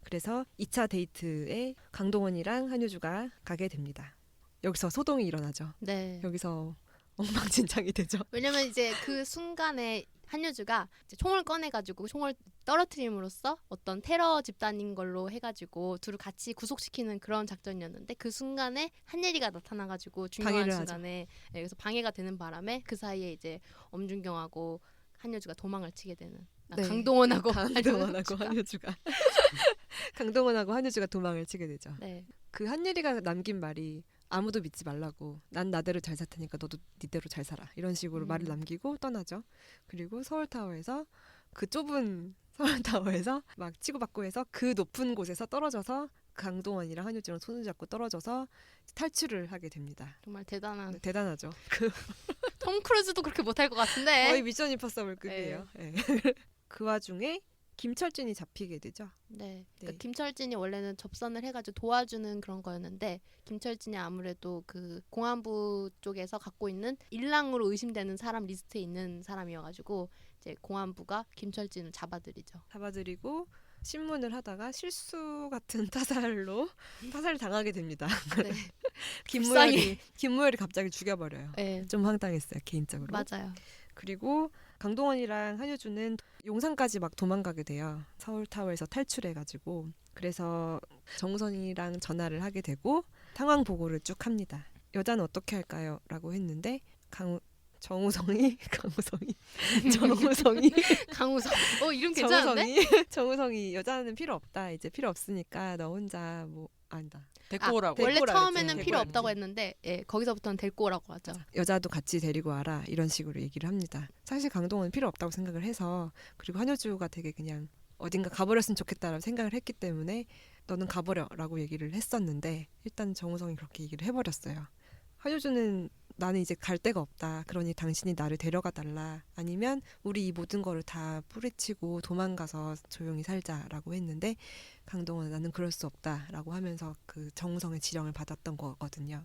그래서 2차 데이트에 강동원이랑 한효주가 가게 됩니다. 여기서 소동이 일어나죠. 네. 여기서 엉망진창이 되죠. 왜냐면 이제 그 순간에 한효주가 이제 총을 꺼내가지고 총을 떨어뜨림으로써 어떤 테러 집단인 걸로 해가지고 둘을 같이 구속시키는 그런 작전이었는데 그 순간에 한예리가 나타나가지고 중요한 방해를 순간에 그래서 방해가 되는 바람에 그 사이에 이제 엄준경하고 한효주가 도망을 치게 되는 네. 강동원하고 강동원하고 한효주가 강동원하고 한효주가 도망을 치게 되죠. 네. 그 한예리가 남긴 말이 아무도 믿지 말라고 난 나대로 잘 살 테니까 너도 니대로 잘 살아 이런 식으로 말을 남기고 떠나죠. 그리고 서울타워에서 그 좁은 서울타워에서 막 치고받고 해서 그 높은 곳에서 떨어져서 강동원이랑 한효주랑 손을 잡고 떨어져서 탈출을 하게 됩니다. 정말 대단한 대단하죠. 톰 크루즈도 그렇게 못할 것 같은데 거의 미션 임파서블급이에요. 네. 그 와중에 김철진이 잡히게 되죠. 네. 그러니까 네. 김철진이 원래는 접선을 해가지고 도와주는 그런 거였는데 김철진이 아무래도 그 공안부 쪽에서 갖고 있는 일랑으로 의심되는 사람 리스트에 있는 사람이어가지고 이제 공안부가 김철진을 잡아들이죠. 잡아들이고 신문을 하다가 실수 같은 타살을 당하게 됩니다. 네. 김무열이 갑자기 죽여버려요. 네. 좀 황당했어요 개인적으로. 맞아요. 그리고 강동원이랑 한효주는 용산까지 막 도망가게 돼요. 서울타워에서 탈출해가지고. 그래서 정우성이랑 전화를 하게 되고 상황 보고를 쭉 합니다. 여자는 어떻게 할까요? 라고 했는데 정우성이 강우성. 이름 괜찮은데? 정우성이 여자는 필요 없다. 이제 필요 없으니까 너 혼자 뭐 아니다. 데리고 오라고. 원래 데리고 오라 처음에는 그랬지. 필요 데리고 없다고 했는데 거기서부터는 데리고 오라고 하죠. 여자도 같이 데리고 와라 이런 식으로 얘기를 합니다. 사실 강동원은 필요 없다고 생각을 해서 그리고 한효주가 되게 그냥 어딘가 가버렸으면 좋겠다라고 생각을 했기 때문에 너는 가버려라고 얘기를 했었는데 일단 정우성이 그렇게 얘기를 해버렸어요. 한효주는 나는 이제 갈 데가 없다. 그러니 당신이 나를 데려가 달라. 아니면 우리 이 모든 거를 다 뿌리치고 도망가서 조용히 살자라고 했는데 강동원은 나는 그럴 수 없다라고 하면서 그 정우성의 지령을 받았던 거거든요.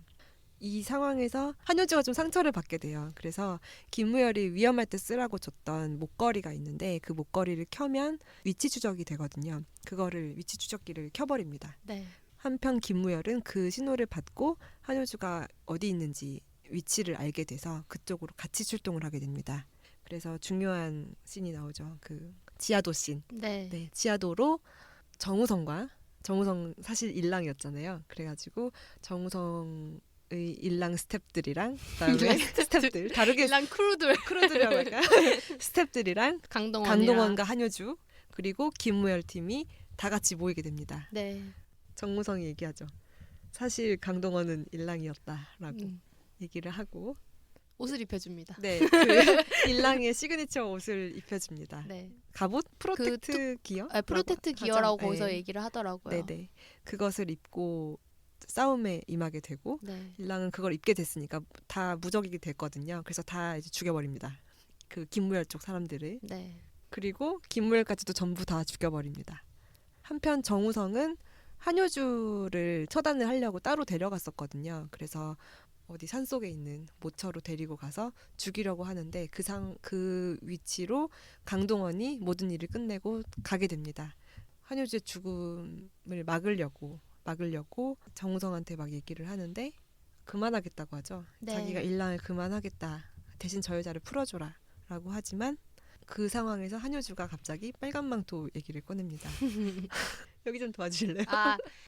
이 상황에서 한효주가 좀 상처를 받게 돼요. 그래서 김무열이 위험할 때 쓰라고 줬던 목걸이가 있는데 그 목걸이를 켜면 위치 추적이 되거든요. 그거를 위치 추적기를 켜버립니다. 네. 한편 김무열은 그 신호를 받고 한효주가 어디 있는지 위치를 알게 돼서 그쪽으로 같이 출동을 하게 됩니다. 그래서 중요한 씬이 나오죠. 그 지하도 씬. 네. 네, 지하도로 정우성 사실 일랑이었잖아요. 그래가지고 정우성의 일랑 스탭들이랑 그다음에 스탭들 다르게 일랑 크루들이라고 할까? 스탭들이랑 강동원과 한효주 그리고 김무열 팀이 다 같이 모이게 됩니다. 네. 정우성이 얘기하죠. 사실 강동원은 일랑이었다라고 얘기를 하고 옷을 입혀줍니다. 네, 그 일랑의 시그니처 옷을 입혀줍니다. 네. 갑옷 프로텍트 기어? 프로텍트 하죠. 기어라고 거기서 네. 얘기를 하더라고요. 네네. 그것을 입고 싸움에 임하게 되고 네. 일랑은 그걸 입게 됐으니까 다 무적이 됐거든요. 그래서 다 이제 죽여버립니다. 그 김무열 쪽 사람들을. 네. 그리고 김무열까지도 전부 다 죽여버립니다. 한편 정우성은 한효주를 처단을 하려고 따로 데려갔었거든요. 그래서 어디 산속에 있는 모처로 데리고 가서 죽이려고 하는데 그 위치로 강동원이 모든 일을 끝내고 가게 됩니다. 한효주의 죽음을 막으려고 정우성한테 막 얘기를 하는데 그만하겠다고 하죠. 네. 자기가 일랑을 그만하겠다. 대신 저 여자를 풀어줘라 라고 하지만 그 상황에서 한효주가 갑자기 빨간 망토 얘기를 꺼냅니다. 여기 좀 도와주실래요?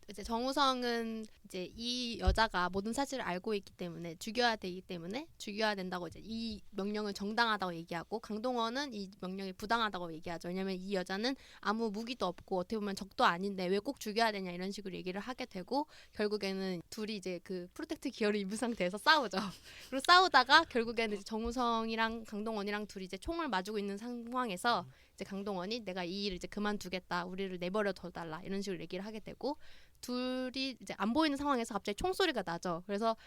이제 정우성은 이제 이 여자가 모든 사실을 알고 있기 때문에 죽여야 되기 때문에 죽여야 된다고 이제 이 명령은 정당하다고 얘기하고 강동원은 이 명령이 부당하다고 얘기하죠. 왜냐면 이 여자는 아무 무기도 없고 어떻게 보면 적도 아닌데 왜 꼭 죽여야 되냐 이런 식으로 얘기를 하게 되고 결국에는 둘이 이제 그 프로텍트 기어를 입은 상태에서 싸우죠. 그리고 싸우다가 결국에는 이제 정우성이랑 강동원이랑 둘이 이제 총을 마주고 있는 상황에서 이제 강동원이 내가 이 일을 이제 그만두겠다, 우리를 내버려 둬달라 이런 식으로 얘기를 하게 되고 둘이 이제 안 보이는 상황에서 갑자기 총소리가 나죠. 그래서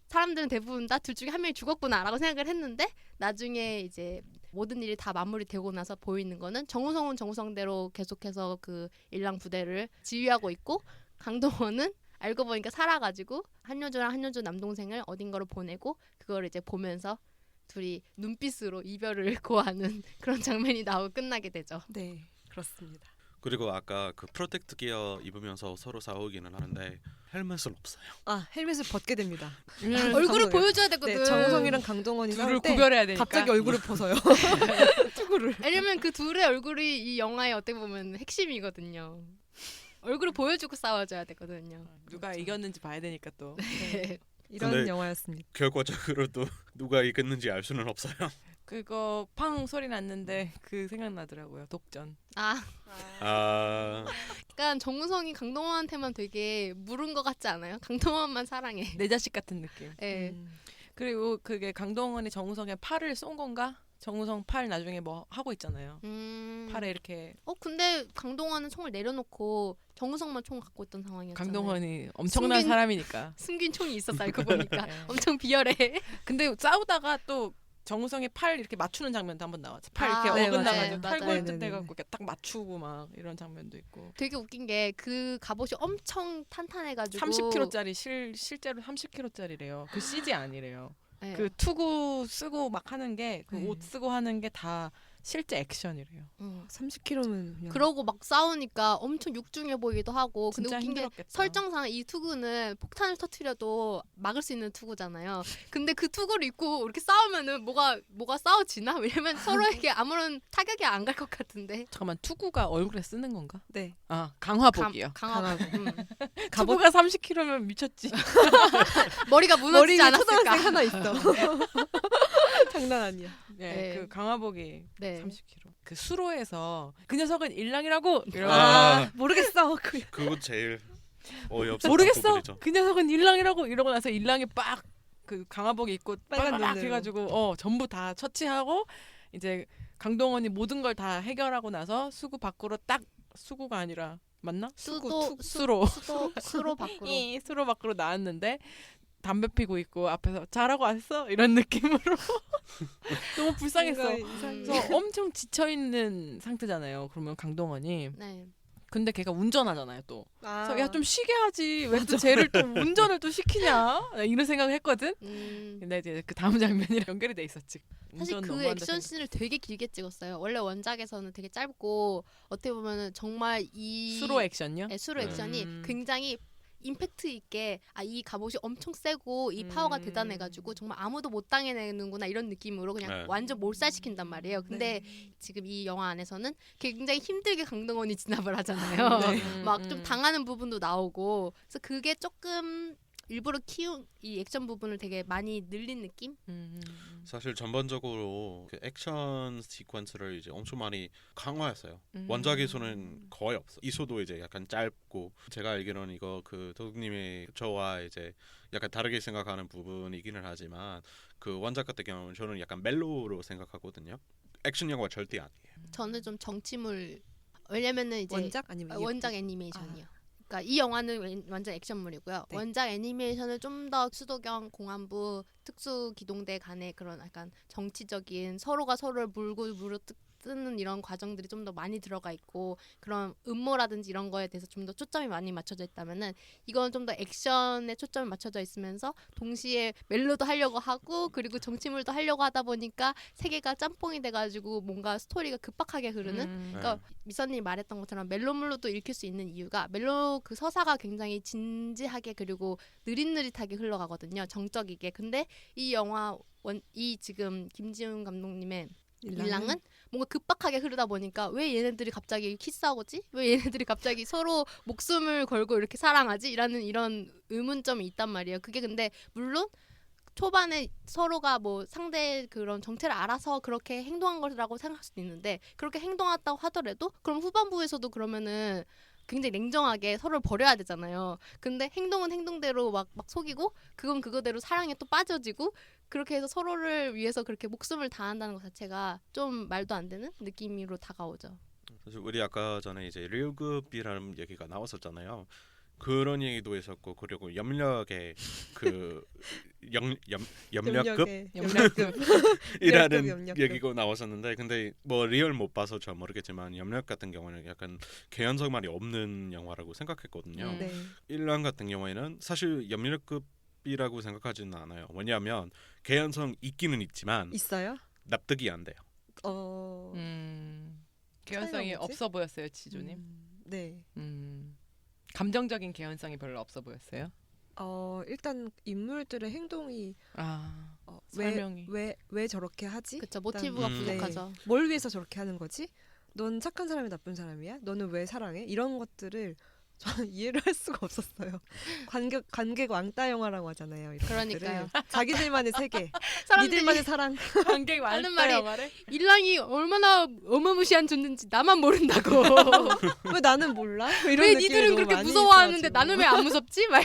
사람들은 대부분 다 둘 중에 한 명이 죽었구나라고 생각을 했는데 나중에 이제 모든 일이 다 마무리되고 나서 보이는 거는 정우성은 정우성대로 계속해서 그 일랑 부대를 지휘하고 있고 강동원은 알고 보니까 살아가지고 한효주랑 한효주 남동생을 어딘가로 보내고 그걸 이제 보면서 둘이 눈빛으로 이별을 고하는 그런 장면이 나오고 끝나게 되죠. 네, 그렇습니다. 그리고 아까 그 프로텍트 기어 입으면서 서로 싸우기는 하는데 헬멧은 없어요. 아, 헬멧을 벗게 됩니다. 얼굴을 강동원. 보여줘야 되거든. 네, 정우성이랑 강동원이 둘을 싸울 때 구별해야 되니까. 갑자기 얼굴을 벗어요. 투구를. 왜냐면 그 둘의 얼굴이 이 영화의 어떻게 보면 핵심이거든요. 얼굴을 보여주고 싸워줘야 되거든요. 누가 이겼는지 봐야 되니까 또. 네. 이런 근데- 영화였습니다. 결과적으로도 누가 이겼는지 알 수는 없어요. 그거 팡 소리 났는데 그 생각나더라고요. 독전. 아, 아, 약간 정우성이 강동원한테만 되게 물은 것 같지 않아요? 강동원만 사랑해. 내 자식 같은 느낌. 예. 그리고 그게 강동원이 정우성의 팔을 쏜 건가? 정우성 팔 나중에 뭐 하고 있잖아요. 팔에 이렇게 근데 강동원은 총을 내려놓고 정우성만 총을 갖고 있던 상황이었잖아요. 강동원이 엄청난 숨긴- 사람이니까. 숨긴 총이 있었어 알고 보니까 네. 엄청 비열해. 근데 싸우다가 또 정우성의 팔 이렇게 맞추는 장면도 한번 나왔죠. 팔 이렇게 아, 네, 어긋나가지고 맞아요. 팔골 맞아요. 뜯대갖고 이렇게 딱 맞추고 막 이런 장면도 있고. 되게 웃긴 게 그 갑옷이 엄청 탄탄해가지고 30kg짜리 실제로 30kg짜리래요. 그 CG 아니래요. 네. 그 투구 쓰고 막 하는 게 그 네. 옷 쓰고 하는 게 다 실제 액션이래요. 30kg면 그냥 그러고 막 싸우니까 엄청 육중해 보이기도 하고 근데 진짜 웃긴 게 힘들었겠다. 설정상 이 투구는 폭탄을 터트려도 막을 수 있는 투구잖아요. 근데 그 투구를 입고 이렇게 싸우면은 뭐가 싸워지나? 왜냐면 서로에게 아무런 타격이 안 갈 것 같은데. 잠깐만 투구가 얼굴에 쓰는 건가? 네. 아 강화복이요. 강하고 투구가 30kg면 미쳤지. 머리가 무너지지 머리에 않았을까? 초등학생 하나 있어. 장난 아니야. 네, 네. 그 강화복이 네. 30kg. 그 수로에서 그 녀석은 일랑이라고 이러고 아. 모르겠어. 그거 제일 어이없었던 모르겠어. 부분이죠. 그 녀석은 일랑이라고 이러고 나서 일랑이 빡 그 강화복 입고 빨간 빡 눈으로. 해가지고 전부 다 처치하고 이제 강동원이 모든 걸 다 해결하고 나서 수구 밖으로 딱 수구가 아니라 맞나? 수로 수로 밖으로. 수로 밖으로 나왔는데 담배 피고 있고 앞에서 잘하고 왔어 이런 느낌으로 너무 불쌍했어. 뭔가 이상해. 그래서 엄청 지쳐 있는 상태잖아요. 그러면 강동원이 네. 근데 걔가 운전하잖아요 또. 아. 그래서 야 좀 쉬게 하지 왜 또 쟤를 또 운전을 또 시키냐 이런 생각을 했거든. 근데 이제 그 다음 장면이랑 연결이 돼 있었지. 사실 운전 그 너무한다 액션 생각. 씬을 되게 길게 찍었어요. 원래 원작에서는 되게 짧고 어떻게 보면은 정말 이 수로 액션요? 네, 수로 액션이 음. 굉장히 임팩트 있게 이 갑옷이 엄청 세고 이 파워가 대단해가지고 정말 아무도 못 당해내는구나 이런 느낌으로 그냥 네. 완전 몰살시킨단 말이에요. 근데 지금 이 영화 안에서는 굉장히 힘들게 강동원이 진압을 하잖아요. 네. 막 좀 당하는 부분도 나오고 그래서 그게 조금 일부러 키운 이 액션 부분을 되게 많이 늘린 느낌? 사실 전반적으로 그 액션 시퀀스를 이제 엄청 많이 강화했어요. 원작에서는 거의 없어. 이소도 이제 약간 짧고 제가 알기로는 이거 그 도둑님이 저와 이제 약간 다르게 생각하는 부분이기는 하지만 그 원작 같은 경우는 저는 약간 멜로로 생각하거든요. 액션 영화 절대 아니에요. 저는 좀 정치물 왜냐면은 이제 원작 아니면 원작 애니메이션이요. 그러니까 이 영화는 완전 액션물이고요. 네. 원작 애니메이션은 좀 더 수도경 공안부 특수기동대 간의 그런 약간 정치적인 서로가 서로를 물고 물어뜯는 이런 과정들이 좀 더 많이 들어가 있고 그런 음모라든지 이런 거에 대해서 좀 더 초점이 많이 맞춰져 있다면은 이건 좀 더 액션에 초점이 맞춰져 있으면서 동시에 멜로도 하려고 하고 그리고 정치물도 하려고 하다 보니까 세계가 짬뽕이 돼가지고 뭔가 스토리가 급박하게 흐르는 그러니까 미선님이 말했던 것처럼 멜로물로도 읽힐 수 있는 이유가 멜로 그 서사가 굉장히 진지하게 그리고 느릿느릿하게 흘러가거든요. 정적이게. 근데 이 영화 이 지금 김지훈 감독님의 일랑은 뭔가 급박하게 흐르다 보니까 왜 얘네들이 갑자기 키스하고지? 왜 얘네들이 갑자기 서로 목숨을 걸고 이렇게 사랑하지? 라는 이런 의문점이 있단 말이에요. 그게 근데 물론 초반에 서로가 뭐 상대의 그런 정체를 알아서 그렇게 행동한 거라고 생각할 수도 있는데 그렇게 행동했다고 하더라도 그럼 후반부에서도 그러면은 굉장히 냉정하게 서로를 버려야 되잖아요. 근데 행동은 행동대로 막 속이고 그건 그거대로 사랑에 또 빠져지고 그렇게 해서 서로를 위해서 그렇게 목숨을 다한다는 것 자체가 좀 말도 안 되는 느낌으로 다가오죠. 사실 우리 아까 전에 이제 릴급이라는 얘기가 나왔었잖아요. 그런 얘기도 있었고 그리고 염력의 그 염력급 염려급. 이라는 염력급. 얘기가 나왔었는데 근데 뭐 리얼 못 봐서 잘 모르겠지만 염력 같은 경우는 약간 개연성만이 없는 영화라고 생각했거든요. 음. 네. 일란 같은 경우에는 사실 염력급이라고 생각하지는 않아요. 왜냐하면 개연성 있기는 있지만 있어요? 납득이 안 돼요. 개연성이 차이가 뭐지? 없어 보였어요, 지조님. 네. 감정적인 개연성이 별로 없어 보였어요. 일단 인물들의 행동이 설명이. 왜 저렇게 하지? 그렇죠. 모티브가 음. 부족하죠. 뭘 위해서 저렇게 하는 거지? 넌 착한 사람이 나쁜 사람이야? 너는 왜 사랑해? 이런 것들을 저는 이해를 할 수가 없었어요. 관객 왕따 영화라고 하잖아요. 이런 그러니까요. 것들을. 자기들만의 세계, 사람들이 니들만의 사랑. 관객 하는 많다 말이 영화를. 일랑이 얼마나 어마무시한 존재인지 나만 모른다고. 왜 나는 몰라? 이런 왜 느낌이 니들은 너무 그렇게 많이 무서워하는데 있어가지고. 나는 왜 안 무섭지? 막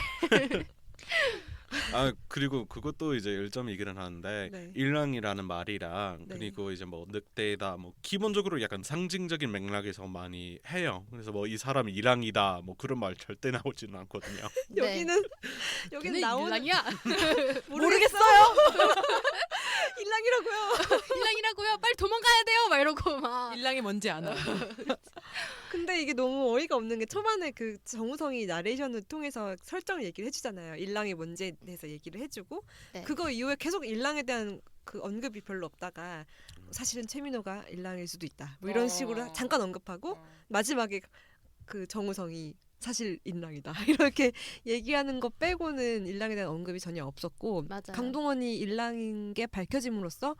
아 그리고 그것도 이제 1.2기는 하는데 네. 일랑이라는 말이랑 네. 그리고 이제 뭐 늑대다 뭐 기본적으로 약간 상징적인 맥락에서 많이 해요. 그래서 뭐 이 사람이 일랑이다 뭐 그런 말 절대 나오지는 않거든요. 여기는 걔는 나오는 일랑이야. 모르겠어요. 일랑이라고요. 일랑이라고요. 빨리 도망가야 돼요. 막 이러고 막. 일랑이 뭔지 아나. 근데 이게 너무 어이가 없는 게 초반에 그 정우성이 나레이션을 통해서 설정을 얘기를 해주잖아요. 일랑이 뭔지에 대해서 얘기를 해주고 네. 그거 이후에 계속 일랑에 대한 그 언급이 별로 없다가 사실은 최민호가 일랑일 수도 있다. 뭐 이런 식으로 잠깐 언급하고 마지막에 그 정우성이 사실 일랑이다 이렇게 얘기하는 거 빼고는 일랑에 대한 언급이 전혀 없었고 맞아요. 강동원이 일랑인 게 밝혀짐으로써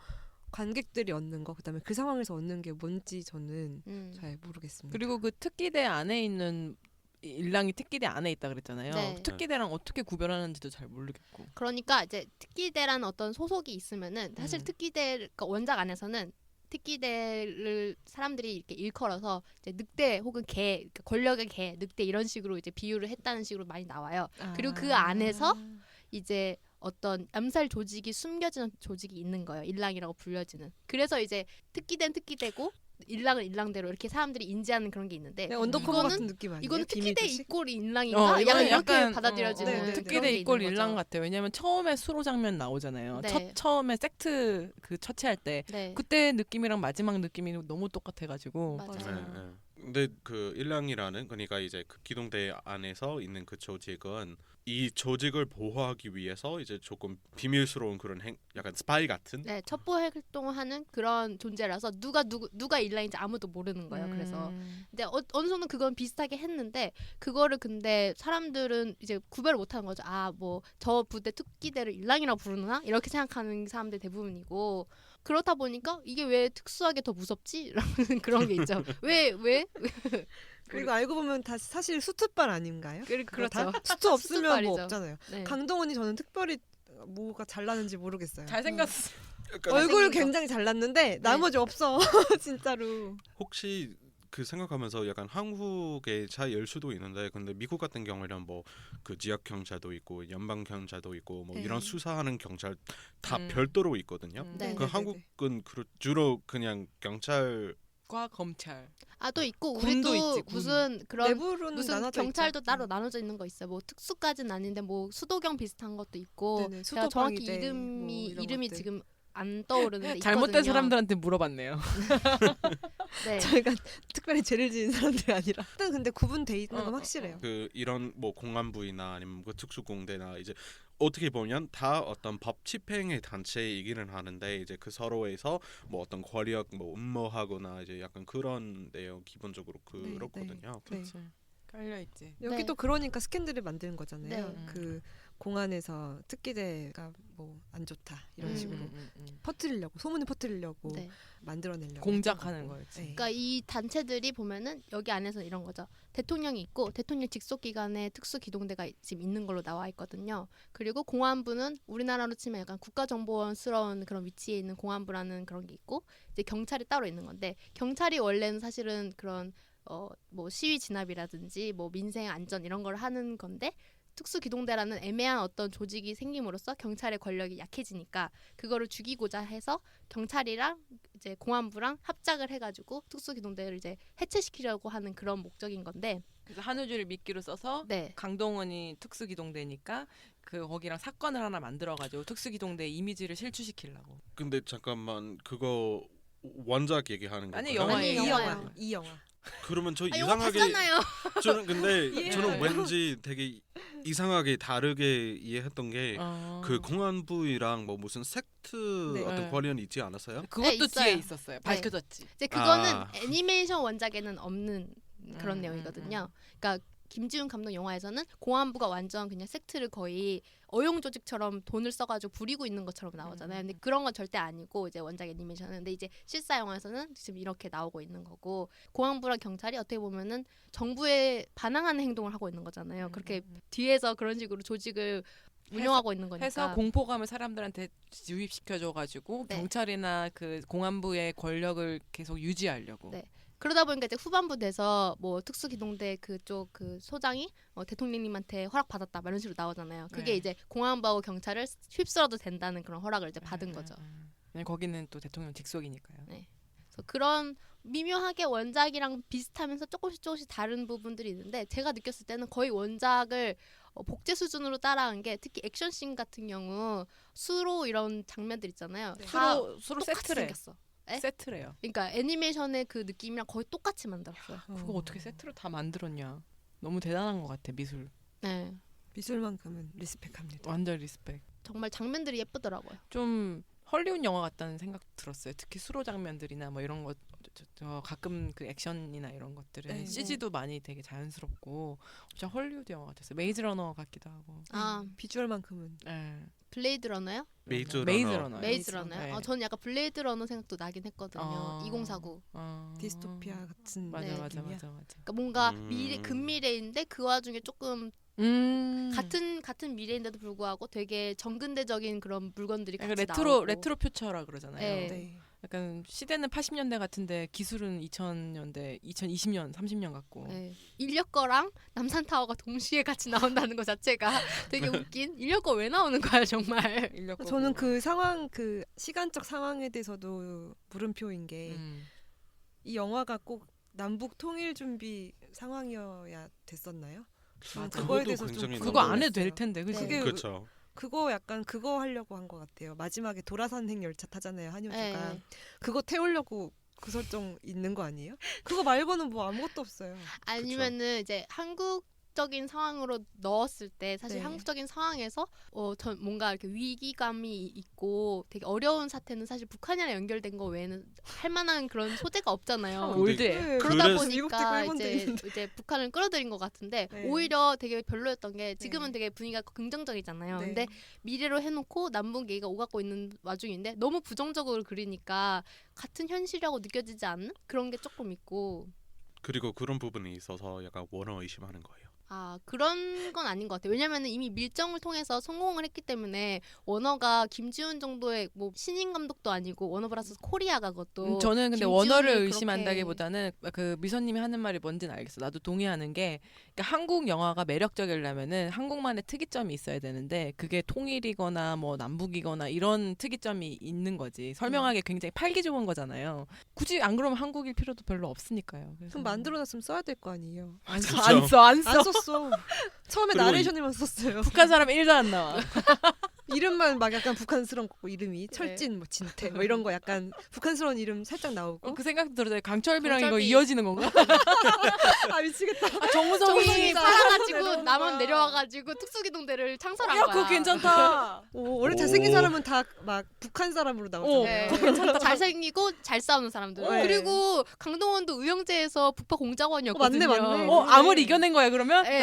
관객들이 얻는 거 그다음에 그 상황에서 얻는 게 뭔지 저는 잘 모르겠습니다. 그리고 그 특기대 안에 있는 일랑이 특기대 안에 있다 그랬잖아요. 네. 특기대랑 어떻게 구별하는지도 잘 모르겠고. 그러니까 이제 특기대라는 어떤 소속이 있으면은 사실 특기대 그러니까 원작 안에서는 특기대를 사람들이 이렇게 일컬어서 이제 늑대 혹은 개 그러니까 권력의 개 늑대 이런 식으로 이제 비유를 했다는 식으로 많이 나와요. 그리고 그 안에서 이제 어떤 암살 조직이 숨겨진 조직이 있는 거예요. 일랑이라고 불려지는. 그래서 이제 특기대는 특기대고 일랑은 일랑대로 이렇게 사람들이 인지하는 그런 게 있는데 네, 언더커버 이거는 같은 느낌 아니에요? 이거는 특기대 비밀도시? 이꼴 일랑인가? 이거는 약간 이렇게 약간, 받아들여지는 네, 네, 네. 그런 특기대 게 이꼴 있는 일랑 거죠. 같아요. 왜냐면 처음에 수로 장면 나오잖아요. 네. 처음에 섹트 그 처치할 때 네. 그때 느낌이랑 마지막 느낌이 너무 똑같아가지고. 맞아요. 네, 네. 근데 그 일랑이라는 그러니까 이제 그 기동대 안에서 있는 그 조직은 이 조직을 보호하기 위해서 이제 조금 비밀스러운 그런 약간 스파이 같은 네, 첩보 활동을 하는 그런 존재라서 누가 일랑인지 아무도 모르는 거예요. 그래서 근데 어느 정도 그건 비슷하게 했는데 그거를 근데 사람들은 이제 구별을 못하는 거죠. 아, 뭐 저 부대 특기대를 일랑이라고 부르나 이렇게 생각하는 사람들 대부분이고 그렇다 보니까 이게 왜 특수하게 더 무섭지? 라는 그런 게 있죠. 왜? 그리고 알고 보면 다 사실 수트빨 아닌가요? 그거 다? 그렇죠. 수트 없으면 뭐 수트빨이죠. 없잖아요. 네. 강동원이 저는 특별히 뭐가 잘나는지 모르겠어요. 잘생겼어. 약간 얼굴 잘생긴 거. 굉장히 잘났는데 나머지 없어 진짜로. 혹시 그 생각하면서 약간 한국의 차이일 수도 있는데 근데 미국 같은 경우에는 뭐 그 지역 경찰도 있고 연방 경찰도 있고 뭐 네. 이런 수사하는 경찰 다 음. 별도로 있거든요. 네. 그 한국은 주로 그냥 경찰 과 검찰. 아, 또 있고 군도 우리도 있지, 군. 무슨 그런 내부로는 무슨 나눠져 경찰도 있죠. 따로 나눠져 있는 거 있어요. 뭐 특수까지는 아닌데 뭐 수도경 비슷한 것도 있고 네네, 제가 정확히 수도방위대 이름이 뭐 이런 것들. 지금 안 떠오르는데 잘못된 있거든요. 사람들한테 물어봤네요. 네. 저희가 특별히 죄를 지은 사람들이 아니라. 일단 근데 구분돼 있는 건 어, 확실해요. 그 이런 뭐 공안부이나 아니면 그 특수공대나 이제 어떻게 보면 다 어떤 법 집행의 단체이기는 하는데 이제 그 서로에서 뭐 어떤 권력 뭐 음모하거나 이제 약간 그런 내용 기본적으로 네, 그렇거든요. 네. 그렇지. 깔려 있지. 여기도 네. 그러니까 스캔들을 만드는 거잖아요. 네. 그 공안에서 특기대가 뭐 안 좋다 이런 식으로 퍼뜨리려고 소문을 퍼뜨리려고 네. 만들어내려고 공작하는 했던 거고. 거였지. 네. 그러니까 이 단체들이 보면은 여기 안에서는 이런 거죠. 대통령이 있고 대통령 직속 기관에 특수 기동대가 지금 있는 걸로 나와 있거든요. 그리고 공안부는 우리나라로 치면 약간 국가정보원스러운 그런 위치에 있는 공안부라는 그런 게 있고 이제 경찰이 따로 있는 건데 경찰이 원래는 사실은 그런 뭐 시위 진압이라든지 뭐 민생 안전 이런 걸 하는 건데 특수기동대라는 애매한 어떤 조직이 생김으로써 경찰의 권력이 약해지니까 그거를 죽이고자 해서 경찰이랑 이제 공안부랑 합작을 해가지고 특수기동대를 이제 해체시키려고 하는 그런 목적인 건데. 그래서 한우주를 미끼로 써서 네. 강동원이 특수기동대니까 그 거기랑 사건을 하나 만들어가지고 특수기동대 이미지를 실추시키려고. 근데 잠깐만 그거 원작 얘기하는 아니, 건가요? 영화예요. 이 영화예요. 영화, 이 영화. 그러면 저 영화 이상하게 봤잖아요. 저는 근데 이해해요. 저는 왠지 되게 이상하게 다르게 이해했던 게 그 공안부랑 뭐 무슨 섹트 네. 어떤 네. 관련이 있지 않았어요? 그것도 네, 있어요. 뒤에 있었어요. 밝혀졌지. 이제 그거는 아. 애니메이션 원작에는 없는 그런 내용이거든요. 그러니까 김지훈 감독 영화에서는 공안부가 완전 그냥 섹트를 거의 어용 조직처럼 돈을 써가지고 부리고 있는 것처럼 나오잖아요. 근데 그런 건 절대 아니고 이제 원작 애니메이션은. 근데 이제 실사 영화에서는 지금 이렇게 나오고 있는 거고 공안부랑 경찰이 어떻게 보면은 정부에 반항하는 행동을 하고 있는 거잖아요. 그렇게 뒤에서 그런 식으로 조직을 운영하고 있는 거니까. 해서 공포감을 사람들한테 유입시켜줘가지고 네. 경찰이나 그 공안부의 권력을 계속 유지하려고. 네. 그러다 보니까 이제 후반부 돼서 뭐 특수기동대 그쪽 그 소장이 대통령님한테 허락 받았다 막 이런 식으로 나오잖아요. 그게 네. 이제 공안부하고 경찰을 휩쓸어도 된다는 그런 허락을 이제 받은 거죠. 거기는 또 대통령 직속이니까요. 그래서 그런 미묘하게 원작이랑 비슷하면서 조금씩 다른 부분들이 있는데 제가 느꼈을 때는 거의 원작을 복제 수준으로 따라한 게 특히 액션씬 같은 경우 수로 이런 장면들 있잖아요. 네. 다 서로 똑같이 세트래. 생겼어. 에? 세트래요. 그러니까 애니메이션의 그 느낌이랑 거의 똑같이 만들었어요. 그거 어떻게 세트로 다 만들었냐. 너무 대단한 것 같아 미술. 네, 미술만큼은 리스펙합니다. 완전 리스펙. 정말 장면들이 예쁘더라고요. 좀 헐리우드 영화 같다는 생각 들었어요. 특히 수로 장면들이나 뭐 이런 거 가끔 그 액션이나 이런 것들은 네. CG도 많이 되게 자연스럽고 진짜 헐리우드 영화 같았어요. 메이즈 러너 같기도 하고. 아, 비주얼만큼은 네. 블레이드 러너요? 메이즈 메이즈 러너. 러너요. 메이즈 메이즈 러너요? 네. 저는 약간 블레이드 러너 생각도 나긴 했거든요. 2049. 디스토피아 같은 맞아 네. 맞아 느낌이야. 맞아 맞아. 그러니까 뭔가 음. 근미래인데 그 와중에 조금 같은 미래인데도 불구하고 되게 정근대적인 그런 물건들이 같이 약간 나오고. 레트로 퓨처라 그러잖아요. 네. 네. 약간 시대는 80년대 같은데 기술은 2000년대, 2020년, 30년 같고. 네. 인력거랑 남산타워가 동시에 같이 나온다는 것 자체가 되게 웃긴. 인력거 왜 나오는 거야 정말. 인력 저는 그 상황 그 시간적 상황에 대해서도 물음표인 게 이 영화가 꼭 남북 통일 준비 상황이어야 됐었나요? 저는 맞아. 그거에 그것도 대해서 좀 굉장히 그거 안 해도 궁금했어요. 될 텐데, 그지? 그게 그렇죠. 그거 약간 그거 하려고 한 것 같아요. 마지막에 도라선행 열차 타잖아요, 한효주가. 네. 그거 태우려고 그 설정 있는 거 아니에요? 그거 말고는 뭐 아무것도 없어요. 아니면은 이제 한국적인 상황으로 넣었을 때 사실 네. 한국적인 상황에서 전 뭔가 이렇게 위기감이 있고 되게 어려운 사태는 사실 북한이랑 연결된 거 외에는 할 만한 그런 소재가 없잖아요. 올드해. 네, 그러다 그래서- 미국도 보니까 일본도 이제 있는데. 이제 북한을 끌어들인 것 같은데 네. 오히려 되게 별로였던 게 지금은 네. 되게 분위기가 긍정적이잖아요. 네. 근데 미래로 해놓고 남북 얘기가 오가고 있는 와중인데 너무 부정적으로 그리니까 같은 현실이라고 느껴지지 않는 그런 게 조금 있고 그리고 그런 부분이 있어서 약간 원어 의심하는 거예요. 아 그런 건 아닌 것 같아요. 왜냐면은 이미 밀정을 통해서 성공을 했기 때문에 워너가 김지훈 정도의 뭐 신인 감독도 아니고 워너브라더스 코리아가 그것도 저는 근데 김지훈을 원어를 그렇게- 의심한다기보다는 그 미선님이 하는 말이 뭔지는 알겠어. 나도 동의하는 게 그러니까 한국 영화가 매력적이려면은 한국만의 특이점이 있어야 되는데 그게 통일이거나 뭐 남북이거나 이런 특이점이 있는 거지. 설명하기 굉장히 팔기 좋은 거잖아요. 굳이 안 그러면 한국일 필요도 별로 없으니까요. 그래서 그럼 만들어놨으면 써야 될 거 아니에요. 안 써, 그렇죠. 안 써, 안 써. 안 썼어. 처음에 그리고 나레이션에만 썼어요. 북한 사람 1도 안 나와. 이름만 막 약간 북한스러운 거고 이름이 철진 뭐 진태 뭐 이런 거 약간 북한스러운 이름 살짝 나오고. 그 생각도 들어요. 강철비랑 이거 강철비. 이어지는 건가? 아 미치겠다. 정우성이 정성이 진짜 팔아가지고 내려오는 남원 거야. 내려와가지고 특수기동대를 창설한 야, 거야. 그거 괜찮다. 원래 잘생긴 오. 사람은 다 막 북한 사람으로 나오잖아요. 네. 잘생기고 잘 싸우는 사람들. 네. 그리고 강동원도 의형제에서 북파 공작원이었거든요. 맞네. 암을 이겨낸 거야 그러면? 네.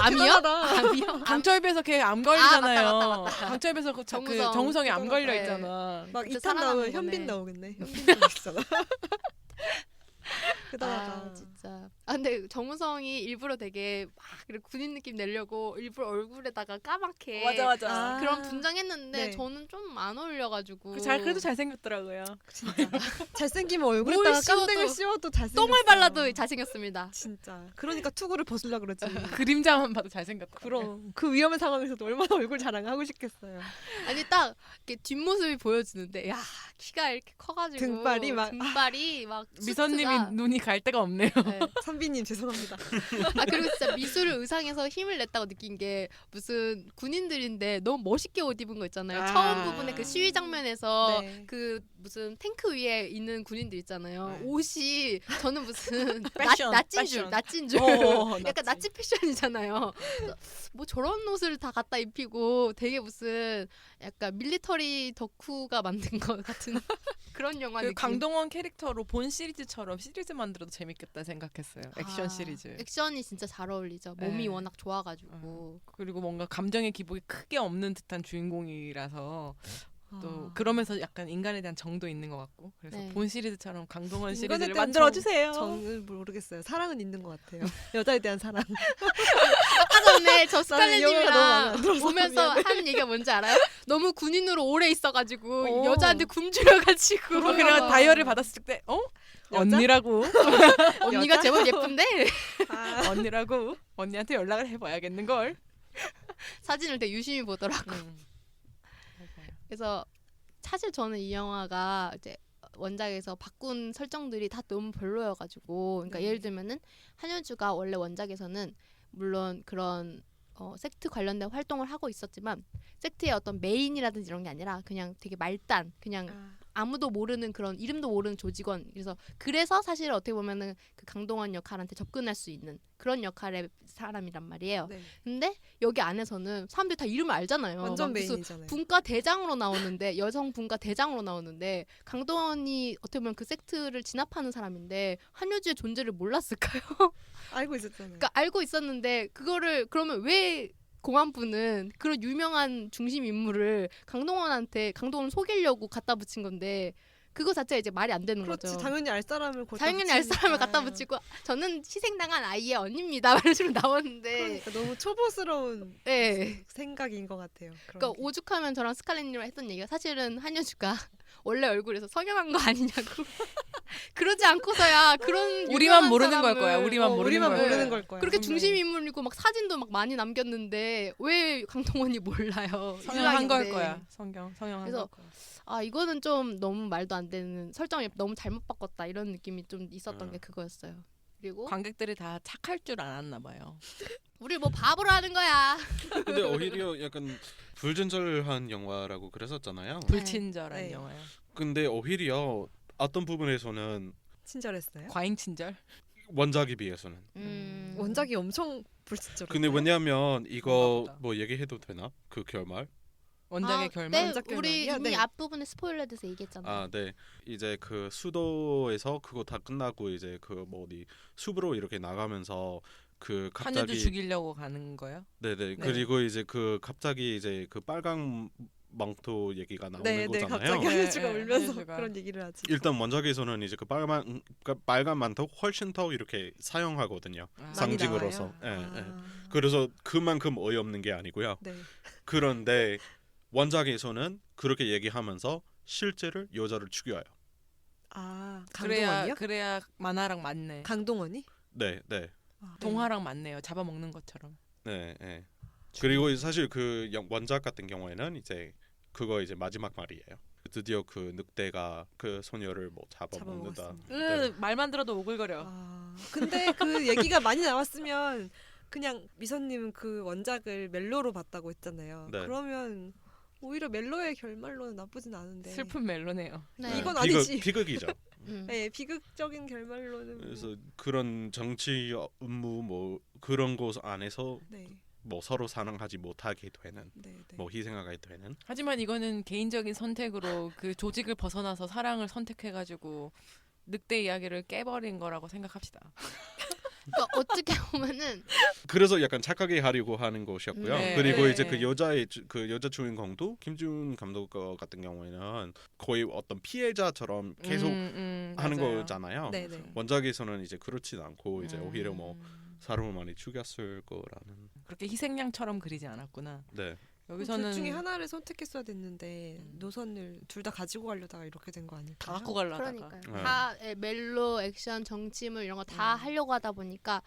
암이요? 대단하다. 암이요? 강철비에서 걔 암 걸리잖아요. 맞다, 맞다. 강철비에서 그 정우성. 정우성이 암 걸려 네. 있잖아. 막 그때 이탄 나오면 살아남은 현빈 거네. 나오겠네. 현빈 나오시잖아. 크더라다. 진짜. 근데 정우성이 일부러 되게 막 이렇게 군인 느낌 내려고 일부러 얼굴에다가 까맣게 아. 그런 분장했는데 네. 저는 좀 안 어울려가지고. 그래도 잘생겼더라고요. 진짜 잘생기면 얼굴에다가 뭘 씌워도 깜댕을 씌워도 잘생겼어. 똥을 발라도 잘생겼습니다. 진짜. 그러니까 투구를 벗으려 그러지. 그림자만 봐도 잘생겼다. 그럼 그 위험한 상황에서도 얼마나 얼굴 자랑하고 싶겠어요. 아니 딱 이렇게 뒷모습이 보여지는데 야 키가 이렇게 커가지고 등발이 막- 등발이 막 미선님이 수트가. 눈이 갈 데가 없네요. 네. 선비님 죄송합니다. 그리고 진짜 미술 의상에서 힘을 냈다고 느낀 게 무슨 군인들인데 너무 멋있게 옷 입은 거 있잖아요. 아. 처음 부분에 그 시위 장면에서 네. 그 무슨 탱크 위에 있는 군인들 있잖아요. 네. 옷이 저는 무슨 패션, 나찐 줄 패션. 나찐 줄 약간 나치 패션이잖아요. 그래서 뭐 저런 옷을 다 갖다 입히고 되게 무슨 약간 밀리터리 덕후가 만든 것 같은 그런 영화 그 느낌. 강동원 캐릭터로 본 시리즈처럼 시리즈 만들어도 재밌겠다 생각했어요. 액션 시리즈. 액션이 진짜 잘 어울리죠. 몸이 네. 워낙 좋아가지고. 그리고 뭔가 감정의 기복이 크게 없는 듯한 주인공이라서 또 아. 그러면서 약간 인간에 대한 정도 있는 것 같고 그래서 네. 본 시리즈처럼 강동원 인간에 시리즈를 대한 만들어 주세요. 정을 모르겠어요. 사랑은 있는 것 같아요. 여자에 대한 사랑. 아까 전에 저 나는 이 영화가 너무 마음에 안 스칼렛님이랑 들어서 보면서 미안해. 하는 얘기가 뭔지 알아요? 너무 군인으로 오래 있어가지고 오. 여자한테 굶주려가지고 그래가 다이어를 받았을 때 여자? 언니라고 언니가 여자? 제법 예쁜데 아. 언니라고 언니한테 연락을 해봐야겠는 걸. 사진을 되게 유심히 보더라고. 맞아요. 그래서 사실 저는 이 영화가 이제 원작에서 바꾼 설정들이 다 너무 별로여가지고, 그러니까 네. 예를 들면은 한효주가 원래 원작에서는 물론 그런 섹트 관련된 활동을 하고 있었지만 섹트의 어떤 메인이라든지 이런 게 아니라 그냥 되게 말단, 그냥 아. 아무도 모르는 그런 이름도 모르는 조직원. 그래서 사실 어떻게 보면은 그 강동원 역할한테 접근할 수 있는 그런 역할의 사람이란 말이에요. 네. 근데 여기 안에서는 사람들이 다 이름을 알잖아요. 완전 막 무슨 메인이잖아요. 분과 대장으로 나오는데 여성 분과 대장으로 나오는데 강동원이 어떻게 보면 그 섹트를 진압하는 사람인데 한효주의 존재를 몰랐을까요? 알고 있었잖아요. 그러니까 알고 있었는데 그거를 그러면 왜 공안부는 그런 유명한 중심 인물을 강동원을 속이려고 갖다 붙인 건데 그거 자체가 이제 말이 안 되는 그렇지. 거죠. 당연히 알 사람을 갖다 당연히 알 사람을 붙이니까. 갖다 붙이고 저는 희생당한 아이의 언니입니다. 이런 식으로 나오는데 그러니까 너무 초보스러운 네. 생각인 것 같아요. 그런 그러니까 게. 오죽하면 저랑 스칼렛님이랑 했던 얘기가 사실은 한효주가 원래 얼굴에서 성형한 거 아니냐고 그러지 않고서야 그런 우리만 유명한 모르는 걸 사람을 거야. 우리만 모르는 우리만 걸 모르는 거야. 걸 거야. 그렇게 분명히. 중심 인물이고 막 사진도 막 많이 남겼는데 왜 강동원이 몰라요? 성형한 걸 일랑인데. 거야. 성형한 그래서 걸 거야. 아 이거는 좀 너무 말도 안 되는 설정이 너무 잘못 바꿨다 이런 느낌이 좀 있었던 게 그거였어요. 그리고 관객들이 다 착할 줄 알았나 봐요. 우리 뭐 바보로 하는 거야. 근데 오히려 약간 불친절한 영화라고 그랬었잖아요. 불친절한 네. 영화요. 근데 오히려 어떤 부분에서는 친절했어요. 과잉 친절. 원작에 비해서는. 원작이 엄청 불친절. 근데 왜냐면 이거 그런가 보다. 뭐 얘기해도 되나? 그 결말? 원작의 결말. 네, 원작 우리 결말이요? 이미 네. 앞부분에 스포일러에 대해서 얘기했잖아요. 아, 네. 이제 그 수도에서 그거 다 끝나고 이제 그 뭐 어디 숲으로 이렇게 나가면서 그 한여주 갑자기 죽이려고 가는 거요? 네네. 그리고 이제 그 갑자기 이제 그 빨강 망토 얘기가 나오는 네, 네. 거잖아요. 갑자기 한효주가 네, 울면서 한효주가. 그런 얘기를 하지. 일단 원작에서는 이제 그 빨간 망토 훨씬 더 이렇게 사용하거든요. 아, 많이 상징으로서. 나와요? 예, 예. 아. 그래서 그만큼 어이없는 게 아니고요. 네. 그런데 원작에서는 그렇게 얘기하면서 실제로 여자를 죽여요. 아 강동원이요? 그래야 만화랑 맞네. 강동원이? 네, 네, 아, 동화랑 맞네요. 잡아먹는 것처럼. 네, 네. 그리고 사실 그 원작 같은 경우에는 이제 그거 이제 마지막 말이에요. 드디어 그 늑대가 그 소녀를 뭐 잡아먹는다. 잡아먹었습니다. 네. 말만 들어도 오글거려. 아, 근데 그 얘기가 많이 나왔으면 그냥 미선님은 그 원작을 멜로로 봤다고 했잖아요. 네. 그러면 오히려 멜로의 결말로는 나쁘진 않은데. 슬픈 멜로네요. 네. 이건 아니지. 비극이죠. 네, 비극적인 결말로는. 그래서 그런 정치 업무 뭐 그런 곳 안에서 네, 뭐 서로 사랑하지 못하게 되는 네, 네. 뭐 희생하게 되는 하지만 이거는 개인적인 선택으로 그 조직을 벗어나서 사랑을 선택해가지고 늑대 이야기를 깨버린 거라고 생각합시다. 그러니까 어떻게 보면은 그래서 약간 착하게 하려고 하는 것이었고요. 네, 그리고 네, 이제 네. 그 여자 주인공도 김지훈 감독 같은 경우에는 거의 어떤 피해자처럼 계속 하는 맞아요. 거잖아요. 네네. 원작에서는 이제 그렇진 않고 이제 오히려 뭐 음. 사람을 많이 죽였을 거라는. 그렇게 희생양처럼 그리지 않았구나. 네. 여기서는 둘 중에 하나를 선택했어야 됐는데 음. 노선을 둘 다 가지고 가려다가 이렇게 된 거 아닐까요? 다 갖고 가려다가. 그러니까요. 네. 다 멜로, 액션, 정치물 이런 거 다 하려고 하다 보니까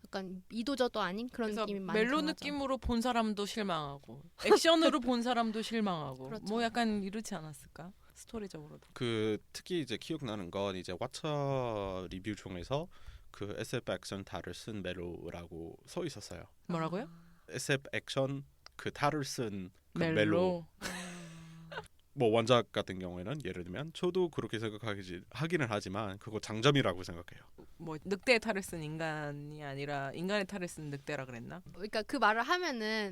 약간 이도저도 아닌 그런 그래서 느낌이 많이 멜로 강하죠. 느낌으로 본 사람도 실망하고 액션으로 본 사람도 실망하고 그렇죠. 뭐 약간 이렇지 않았을까? 스토리적으로도. 그 특히 이제 기억나는 건 이제 왓챠 리뷰 중에서 그 SF 액션 탈을 쓴 멜로라고 써 있었어요. 뭐라고요? SF 액션 그 탈을 쓴 그 멜로. 멜로. 뭐 원작 같은 경우에는 예를 들면 저도 그렇게 하기는 하지만 그거 장점이라고 생각해요. 뭐 늑대의 탈을 쓴 인간이 아니라 인간의 탈을 쓴 늑대라 그랬나? 그러니까 그 말을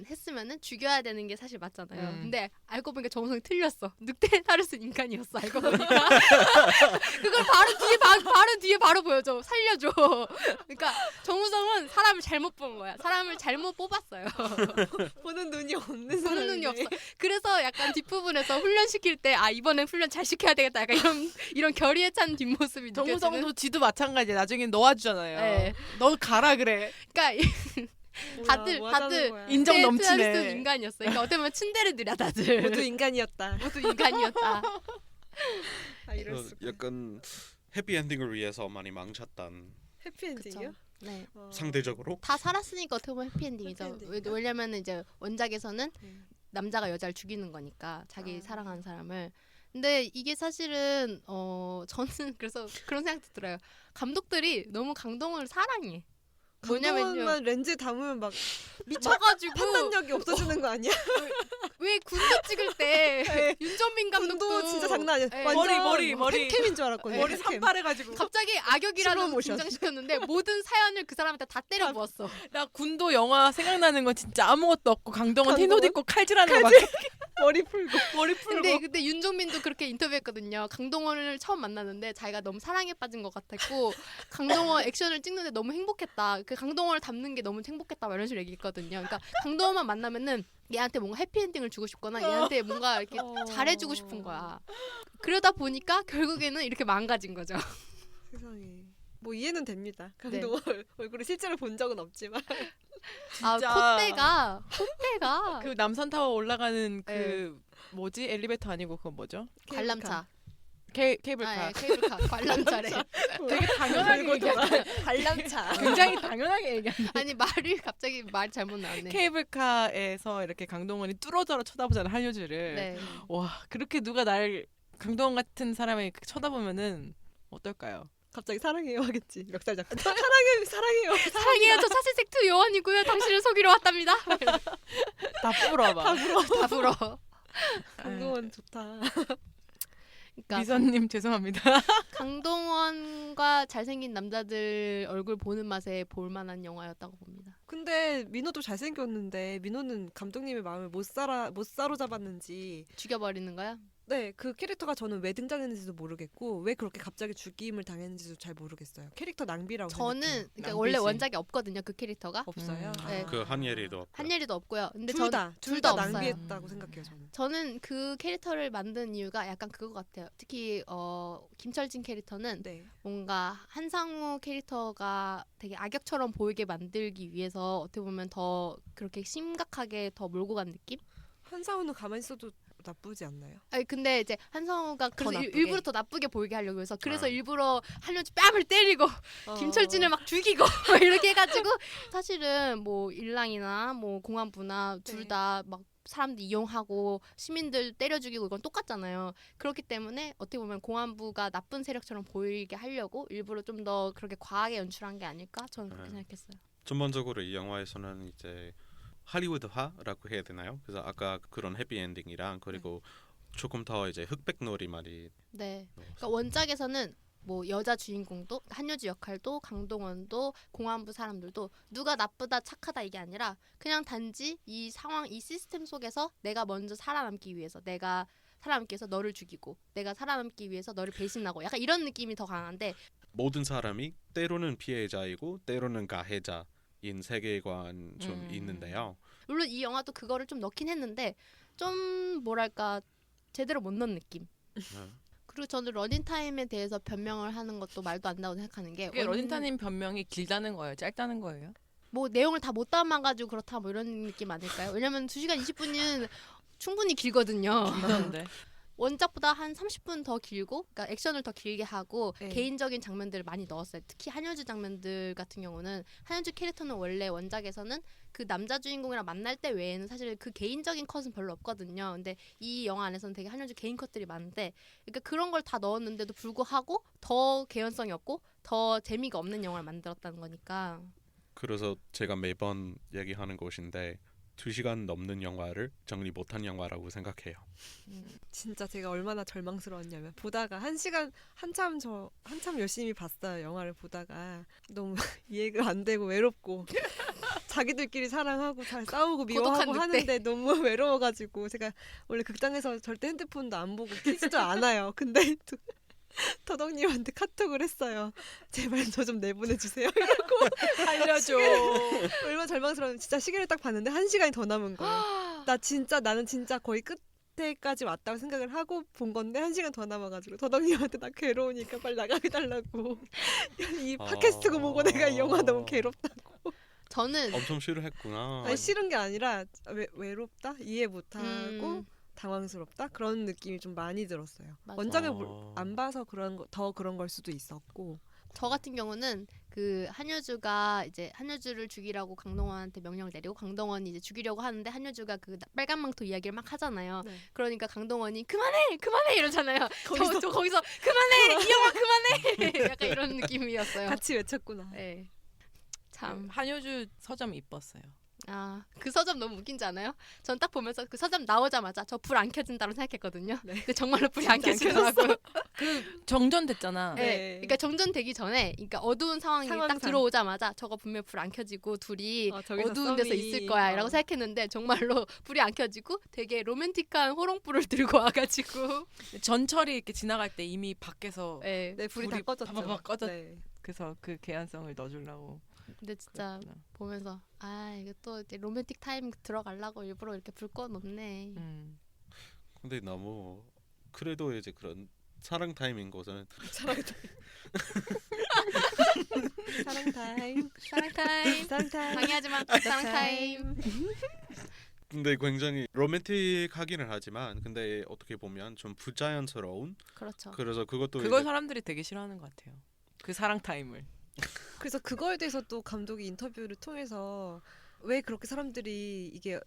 했으면은 죽여야 되는 게 사실 맞잖아요. 근데 알고 보니까 정우성이 틀렸어. 늑대의 탈을 쓴 인간이었어. 알고 보니까 그걸 바로 뒤에 바로 보여줘. 살려줘. 그러니까 정우성은 사람을 잘못 본 거야. 사람을 잘못 뽑았어요. 보는 눈이 없는 보는 사람이네. 눈이 없어. 그래서 약간 뒷부분에서 훈련시킬 때 이번엔 훈련 잘 시켜야 되겠다. 약간 이런 결의에 찬 뒷모습이 느껴지는. 정우성도 지도 마찬가지야. 나중에 놓아주잖아요. 네. 너 가라 그래. 그러니까 뭐야, 뭐 하자는 다들 거야. 인정 늑대의 넘치네. 탈을 쓴 인간이었어. 그러니까 어떻게 보면 츤데레들이야 다들. 모두 인간이었다. 모두 인간이었다. 이럴 그래서 수가. 약간 해피 엔딩을 위해서 많이 망쳤던 해피엔딩이요? 그쵸. 네. 상대적으로. 다 살았으니까 어떻게 보면 해피엔딩이죠. 해피엔딩이다. 왜냐면은 이제 원작에서는 네. 남자가 여자를 죽이는 거니까 자기 아. 사랑하는 사람을. 근데 이게 사실은 저는 그래서 그런 생각도 들어요. 감독들이 너무 강동원을 사랑해. 뭐냐면요. 강동원만 렌즈 담으면 막 미쳐가지고 판단력이 없어지는 거 아니야? 왜 군도 찍을 때 윤정민 감독도 군도 진짜 장난 아니야. 네. 완전 머리. 템인 줄 알았거든요. 머리 템. 산발해가지고. 갑자기 악역이라는 슬로우 모션. 등장시켰는데 모든 사연을 그 사람한테 다 때려 부었어. 나 군도 영화 생각나는 건 진짜 아무것도 없고 강동원 흰옷 강동원? 입고 칼질하는 거밖에. 머리 풀고. 머리 풀고. 근데 윤종민도 그렇게 인터뷰했거든요. 강동원을 처음 만났는데 자기가 너무 사랑에 빠진 것 같았고 강동원 액션을 찍는데 너무 행복했다. 그 강동원을 담는 게 너무 행복했다. 막 이런 식으로 얘기했거든요. 그러니까 강동원만 만나면은 얘한테 뭔가 해피엔딩을 주고 싶거나 얘한테 뭔가 이렇게 잘해주고 싶은 거야. 그러다 보니까 결국에는 이렇게 망가진 거죠. 세상에. 뭐 이해는 됩니다. 네. 강동원 얼굴을 실제로 본 적은 없지만. 진짜. 콧대가 그 남산타워 올라가는 그 네. 뭐지 엘리베이터 아니고 그거 뭐죠? 관람차. 케이블카. 케이블카. 관람차래. 되게 당연하게 얘기하네. 관람차. 굉장히 당연하게 얘기하네. 아니 갑자기 말이 잘못 나왔네. 케이블카에서 이렇게 강동원이 뚫어져라 쳐다보잖아 한효주를. 네. 와 그렇게 누가 날 강동원 같은 사람이 나타보면은 어떨까요? 갑자기 사랑해요 하겠지. 멱살 잡고. 사랑해요. 사랑해요. 저 사실색 투 요원이고요. 당신을 속이러 왔답니다. 다 풀어봐. 다 불어. 강동원 좋다. 그러니까 미선님 죄송합니다. 강동원과 잘생긴 남자들 얼굴 보는 맛에 볼만한 영화였다고 봅니다. 근데 민호도 잘생겼는데 민호는 감독님의 마음을 못 사로잡았는지 죽여버리는 거야? 네, 그 캐릭터가 저는 왜 등장했는지도 모르겠고 왜 그렇게 갑자기 죽임을 당했는지도 잘 모르겠어요. 캐릭터 낭비라고 저는 생각해요. 그러니까 원래 낭비지. 원작이 없거든요. 그 캐릭터가 없어요. 네. 그 한예리도 없고요. 한예리도 없고요. 근데 둘 다 없어요. 낭비했다고 생각해요. 저는 그 캐릭터를 만든 이유가 약간 그거 같아요. 특히 김철진 캐릭터는 네. 뭔가 한상우 캐릭터가 되게 악역처럼 보이게 만들기 위해서 어떻게 보면 더 그렇게 심각하게 더 몰고 간 느낌? 한상우는 가만히 있어도 나쁘지 않나요? 아니 근데 이제 한상우가 그래서 나쁘게? 일부러 더 나쁘게 보이게 하려고 해서 그래서 아. 일부러 한효주 뺨을 때리고 김철진을 막 죽이고 막 이렇게 해가지고 사실은 뭐 일랑이나 뭐 공안부나 둘 네. 다 막 사람들 이용하고 시민들 때려 죽이고 이건 똑같잖아요. 그렇기 때문에 어떻게 보면 공안부가 나쁜 세력처럼 보이게 하려고 일부러 좀 더 그렇게 과하게 연출한 게 아닐까 저는 그렇게 생각했어요. 전반적으로 이 영화에서는 이제 할리우드화라고 해야 되나요? 그래서 아까 그런 해피 엔딩이랑 그리고 조금 더 이제 흑백놀이 많이 네. 넣어서. 그러니까 원작에서는 뭐 여자 주인공도 한효주 역할도 강동원도 공안부 사람들도 누가 나쁘다 착하다 이게 아니라 그냥 단지 이 상황 이 시스템 속에서 내가 먼저 살아남기 위해서 내가 살아남기 위해서 너를 죽이고 내가 살아남기 위해서 너를 배신하고 약간 이런 느낌이 더 강한데 모든 사람이 때로는 피해자이고 때로는 가해자인 세계관 좀 있는데요. 물론 이 영화도 그거를 좀 넣긴 했는데 좀 뭐랄까 제대로 못 넣은 느낌. 네. 그리고 저는 러닝타임에 대해서 변명을 하는 것도 말도 안 나고 생각하는 게 그게 러닝타임 변명이 길다는 거예요? 짧다는 거예요? 뭐 내용을 다 못 담아가지고 그렇다 뭐 이런 느낌 아닐까요? 왜냐면 2시간 20분은 충분히 길거든요. 길던데. 원작보다 한 30분 더 길고, 그러니까 액션을 더 길게 하고 네. 개인적인 장면들을 많이 넣었어요. 특히 한효주 장면들 같은 경우는 한효주 캐릭터는 원래 원작에서는 그 남자 주인공이랑 만날 때 외에는 사실 그 개인적인 컷은 별로 없거든요. 근데 이 영화 안에서는 되게 한효주 개인 컷들이 많은데, 그러니까 그런 걸 다 넣었는데도 불구하고 더 개연성이 없고 더 재미가 없는 영화를 만들었다는 거니까. 그래서 제가 매번 얘기하는 것인데 2시간 넘는 영화를 정리 못한 영화라고 생각해요. 진짜 제가 얼마나 절망스러웠냐면 보다가 1시간 한참 열심히 봤어요. 영화를 보다가 너무 이해가 안 되고 외롭고 자기들끼리 사랑하고 잘 싸우고 미워하고 고독한 늑대. 하는데 너무 외로워가지고 제가 원래 극장에서 절대 핸드폰도 안 보고 키지도 않아요. 근데 더덕님한테 카톡을 했어요. 제발 저 좀 내보내주세요. 알려줘. 얼마나 절망스러운. 진짜 시계를 딱 봤는데 1시간이 더 남은 거예요. 나는 진짜 거의 끝에까지 왔다고 생각을 하고 본 건데 1시간 더 남아가지고 더덕님한테 나 괴로우니까 빨리 나가게 달라고. 이 팟캐스트고 뭐고 내가 이 영화 너무 괴롭다고. 저는 엄청 싫어했구나. 아니 싫은 게 아니라 외롭다? 이해 못하고 음. 당황스럽다? 그런 느낌이 좀 많이 들었어요. 맞아. 원작을 안 봐서 더 그런 걸 수도 있었고. 저 같은 경우는 그 한효주가 이제 한효주를 죽이라고 강동원한테 명령을 내리고 강동원이 이제 죽이려고 하는데 한효주가 그 빨간 망토 이야기를 막 하잖아요. 네. 그러니까 강동원이 그만해 이러잖아요. 거기서- 저 거기서 그만해 이 영화 그만해 약간 이런 느낌이었어요. 같이 외쳤구나. 네. 참. 한효주 서점 이뻤어요. 그 서점 너무 웃긴지 않아요? 전 딱 보면서 그 서점 나오자마자 저 불 안 켜진다고 생각했거든요. 네. 근데 정말로 불이 안 진짜 안 켜지더라고요. 정전됐잖아. 네. 네. 그러니까 정전되기 전에, 그러니까 어두운 상황이 딱 상황상. 들어오자마자 저거 분명 불 안 켜지고 둘이 저기서 어두운 데서 썸이- 있을 거야라고 생각했는데 정말로 불이 안 켜지고 되게 로맨틱한 호롱불을 들고 와가지고 전철이 이렇게 지나갈 때 이미 밖에서 네. 네, 불이 다 불이 꺼졌죠. 바바바 꺼졌- 네. 그래서 그 개연성을 넣어주려고. 근데 진짜 그랬구나. 보면서 이거 또 이제 로맨틱 타임 들어가려고 일부러 이렇게 불 꺼놓네. 근데 너무 그래도 이제 그런 사랑 타임인 것은 사랑 타임. 사랑 타임. 사랑 타임. 방해하지 마. 사랑 타임. 근데 굉장히 로맨틱하기는 하지만 근데 어떻게 보면 좀 부자연스러운 그렇죠. 그래서 그것도 그걸 이제 사람들이 되게 싫어하는 것 같아요. 그 사랑 타임을. 그래서 그거에 대해서 또 감독이 인터뷰를 통해서 왜 그렇게 사람들이 이게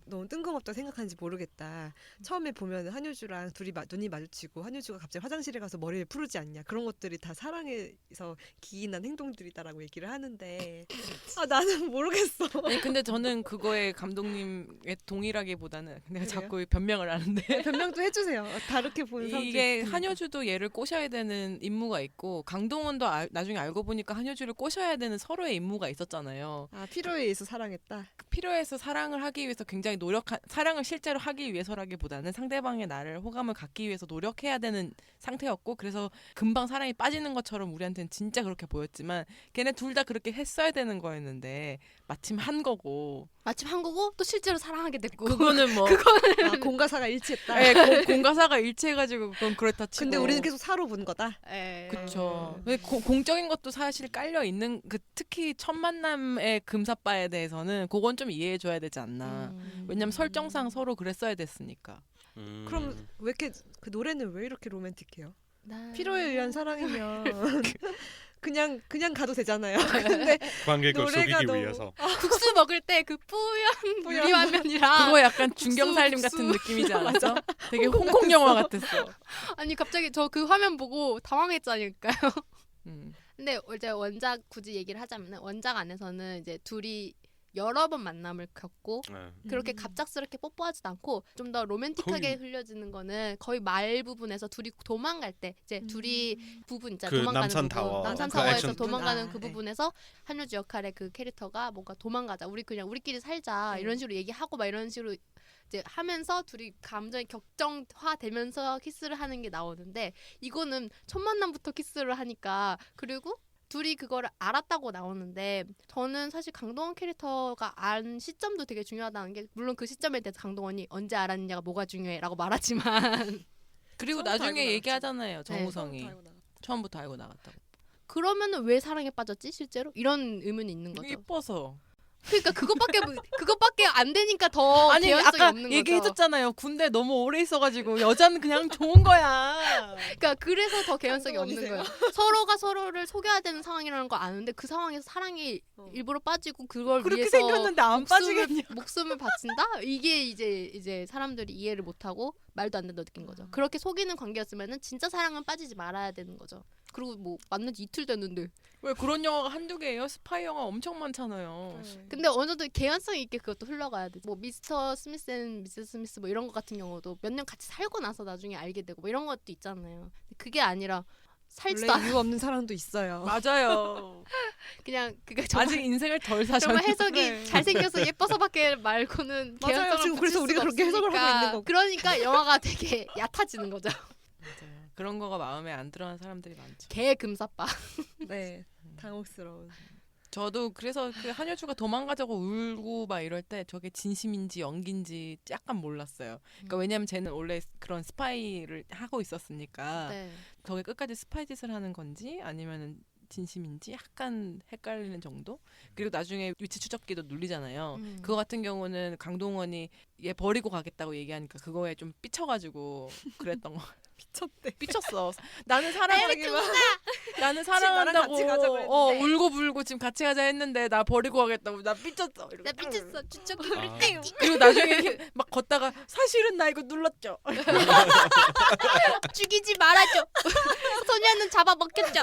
너무 뜬금없다 생각하는지 모르겠다. 처음에 보면 한효주랑 둘이 눈이 마주치고 한효주가 갑자기 화장실에 가서 머리를 풀지 않냐. 그런 것들이 다 사랑에서 기인한 행동들이다라고 얘기를 하는데 나는 모르겠어. 아니 근데 저는 그거에 감독님에 동일하기보다는 내가 그래요? 자꾸 변명을 하는데 변명도 해주세요. 다르게 보는 사람도 이게 있으니까. 한효주도 얘를 꼬셔야 되는 임무가 있고 강동원도 나중에 알고 보니까 한효주를 꼬셔야 되는 서로의 임무가 있었잖아요. 필요에 의해서 사랑했다. 필요해서 사랑을 하기 위해서 굉장히 사랑을 실제로 하기 위해서라기보다는 상대방의 나를 호감을 갖기 위해서 노력해야 되는 상태였고 그래서 금방 사랑이 빠지는 것처럼 우리한테는 진짜 그렇게 보였지만 걔네 둘 다 그렇게 했어야 되는 거였는데 마침 한 거고 마침 한 거고 또 실제로 사랑하게 됐고. 그거는 뭐 공과사가 일치했다. 네, 공과사가 일치해가지고 그건 그렇다 치고 근데 우리는 계속 사로 본 거다. 그쵸. 근데 공적인 것도 사실 깔려 있는 특히 첫 만남의 금사빠에 대해서는 그건 좀 이해해줘야 되지 않나. 왜냐면 설정상 서로 그랬어야 됐으니까. 그럼 왜 이렇게 그 노래는 왜 이렇게 로맨틱해요? 필요에 네. 의한 사랑이면 그냥 가도 되잖아요. 근데 관객을 노래가 속이기 너무- 위해서 국수 먹을 때 그 뿌연 뿌연 유리화면이랑 그거 약간 중경살림 국수. 같은 느낌이지 않았어? 되게 홍콩 영화 같았어. 아니 갑자기 저 그 화면 보고 당황했잖아요. 음. 근데 이제 원작 굳이 얘기를 하자면 원작 안에서는 이제 둘이 여러 번 만남을 겪고 그렇게 갑작스럽게 뽀뽀하지도 않고 좀 더 로맨틱하게 흘려지는 거는 거의 말 부분에서 둘이 도망갈 때 이제 둘이 부분 있잖아요. 그 도망가는 남산 부분. 타워, 남산 그 타워에서 액션 도망가는 부분. 그 네. 부분에서 한효주 역할의 그 캐릭터가 뭔가 도망가자. 우리 그냥 우리끼리 살자. 이런 식으로 얘기하고 막 이런 식으로 이제 하면서 둘이 감정이 격정화되면서 키스를 하는 게 나오는데 이거는 첫 만남부터 키스를 하니까 그리고 둘이 그거를 알았다고 나오는데 저는 사실 강동원 캐릭터가 안 시점도 되게 중요하다는 게 물론 그 시점에 대해서 강동원이 언제 알았느냐가 뭐가 중요해라고 말하지만 그리고 처음부터 알고 나중에 나갔죠. 얘기하잖아요. 정우성이 처음부터 알고 나갔죠. 처음부터 알고 나갔다고. 그러면은 왜 사랑에 빠졌지 실제로? 이런 의문이 있는 거죠. 예뻐서. 그러니까 그것밖에 안 되니까 더 아니 개연성이 아까 없는 거죠. 얘기해줬잖아요. 군대 너무 오래 있어가지고 여자는 그냥 좋은 거야. 그러니까 그래서 더 개연성이 없는 한동안이세요. 거예요. 서로가 서로를 속여야 되는 상황이라는 걸 아는데 그 상황에서 사랑이 일부러 빠지고 그걸 그렇게 위해서 생겼는데 안 빠지겠냐. 목숨을 바친다? 이게 이제 사람들이 이해를 못하고 말도 안 된다 느낀 거죠. 그렇게 속이는 관계였으면은 진짜 사랑은 빠지지 말아야 되는 거죠. 그리고 뭐 만난 지 이틀 됐는데 왜 그런 영화가 한두 개예요? 스파이 영화 엄청 많잖아요. 근데 어느 정도 개연성 있게 그것도 흘러가야 돼. 뭐 미스터 스미스 앤 미세스 스미스 뭐 이런 거 같은 경우도 몇 년 같이 살고 나서 나중에 알게 되고 뭐 이런 것도 있잖아요. 그게 아니라 살지도 원래 않아. 이유 없는 사랑도 있어요. 맞아요. 그냥 그게 정말 아직 인생을 덜 사셨네. 정말 해석이 그래. 잘생겨서 예뻐서밖에 말고는 맞아요. 개연성을 지금 그래서 붙일 우리가 수가 그렇게 해석을 하고 없으니까. 있는 거고. 그러니까 영화가 되게 얕아지는 거죠. 맞아요. 그런 거가 마음에 안 들어하는 사람들이 많죠. 개 금사빠. 네, 당혹스러운. 저도 그래서 그 한효주가 도망가자고 울고 막 이럴 때 저게 진심인지 연기인지 약간 몰랐어요. 그러니까 왜냐면 쟤는 원래 그런 스파이를 하고 있었으니까 네. 저게 끝까지 스파이 짓을 하는 건지 아니면은 진심인지 약간 헷갈리는 정도? 그리고 나중에 위치 추적기도 눌리잖아요. 그거 같은 경우는 강동원이 얘 버리고 가겠다고 얘기하니까 그거에 좀 삐쳐가지고 그랬던 거. 미쳤대. 삐쳤어. 나는 사랑하기만. 나는 사랑한다고. 같이 가자고 했는데. 울고 불고 지금 같이 가자 했는데 나 버리고 가겠다고. 나 삐쳤어. 이러고 나 삐쳤어. 추적기 아. 우리 땡. 그리고 나중에 막 걷다가 사실은 나 이거 눌렀죠. 죽이지 말아줘. 소녀는 잡아먹겠죠.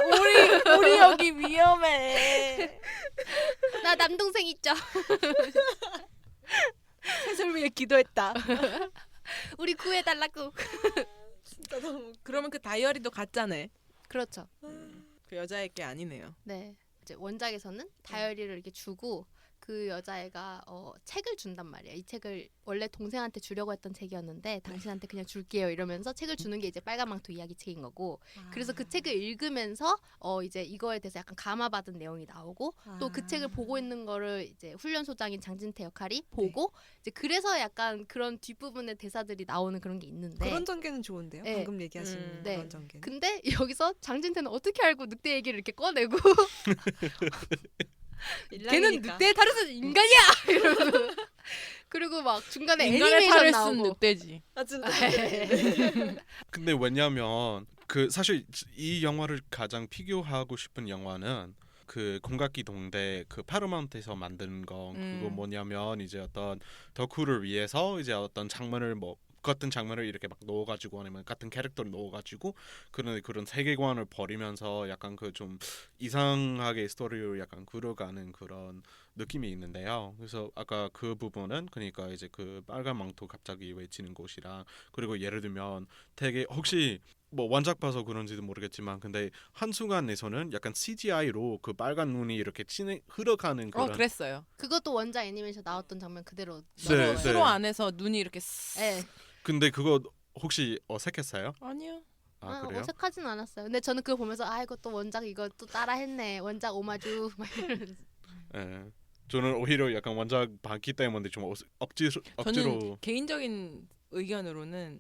우리 여기 위험해. 나 남동생 있죠. 셋을 위해 기도했다. 우리 구해달라고. 진짜 너무. 그러면 그 다이어리도 가짜네. 그렇죠. 그 여자의 게 아니네요. 네. 이제 원작에서는 다이어리를 이렇게 주고 그 여자애가 책을 준단 말이야. 이 책을 원래 동생한테 주려고 했던 책이었는데 당신한테 그냥 줄게요 이러면서 책을 주는 게 이제 빨간 망토 이야기 책인 거고. 그래서 그 책을 읽으면서 이제 이거에 대해서 약간 감화받은 내용이 나오고 또 그 책을 보고 있는 거를 이제 훈련소장인 장진태 역할이 보고 이제 그래서 약간 그런 뒷부분의 대사들이 나오는 그런 게 있는데 그런 전개는 좋은데요. 네. 방금 얘기하신 네. 그런 전개. 근데 여기서 장진태는 어떻게 알고 늑대 얘기를 이렇게 꺼내고 걔는 늑대에 탈을 인간이야 이러고 그리고 막 중간에 인간의 애니메이션 탈을 쓴 나오고 늑대지. 아 진짜. 근데 왜냐면 그 사실 이 영화를 가장 비교하고 싶은 영화는 그 공각기 동대 그 파르마운트에서 만든 거 그거 뭐냐면 이제 어떤 덕후를 위해서 이제 어떤 장면을 뭐 같은 장면을 이렇게 막 넣어가지고 아니면 같은 캐릭터를 넣어가지고 그런 세계관을 버리면서 약간 그 좀 이상하게 스토리를 약간 그려가는 그런 느낌이 있는데요. 그래서 아까 그 부분은 그러니까 이제 그 빨간 망토 갑자기 외치는 곳이랑 그리고 예를 들면 되게 혹시 뭐 원작 봐서 그런지도 모르겠지만 근데 한순간에서는 약간 CGI로 그 빨간 눈이 이렇게 흘러가는 그런 그랬어요. 그것도 원작 애니메이션 나왔던 장면 그대로 네, 수로 안에서 눈이 이렇게 네. 근데 그거 혹시 어색했어요? 아니요. 아 그래요? 어색하진 않았어요. 근데 저는 그거 보면서 이것도 원작 이거 또 따라했네. 원작 오마주 막 이러면서. 예. 저는 오히려 약간 원작 봤기 때문에 좀 억지로 저는 개인적인 의견으로는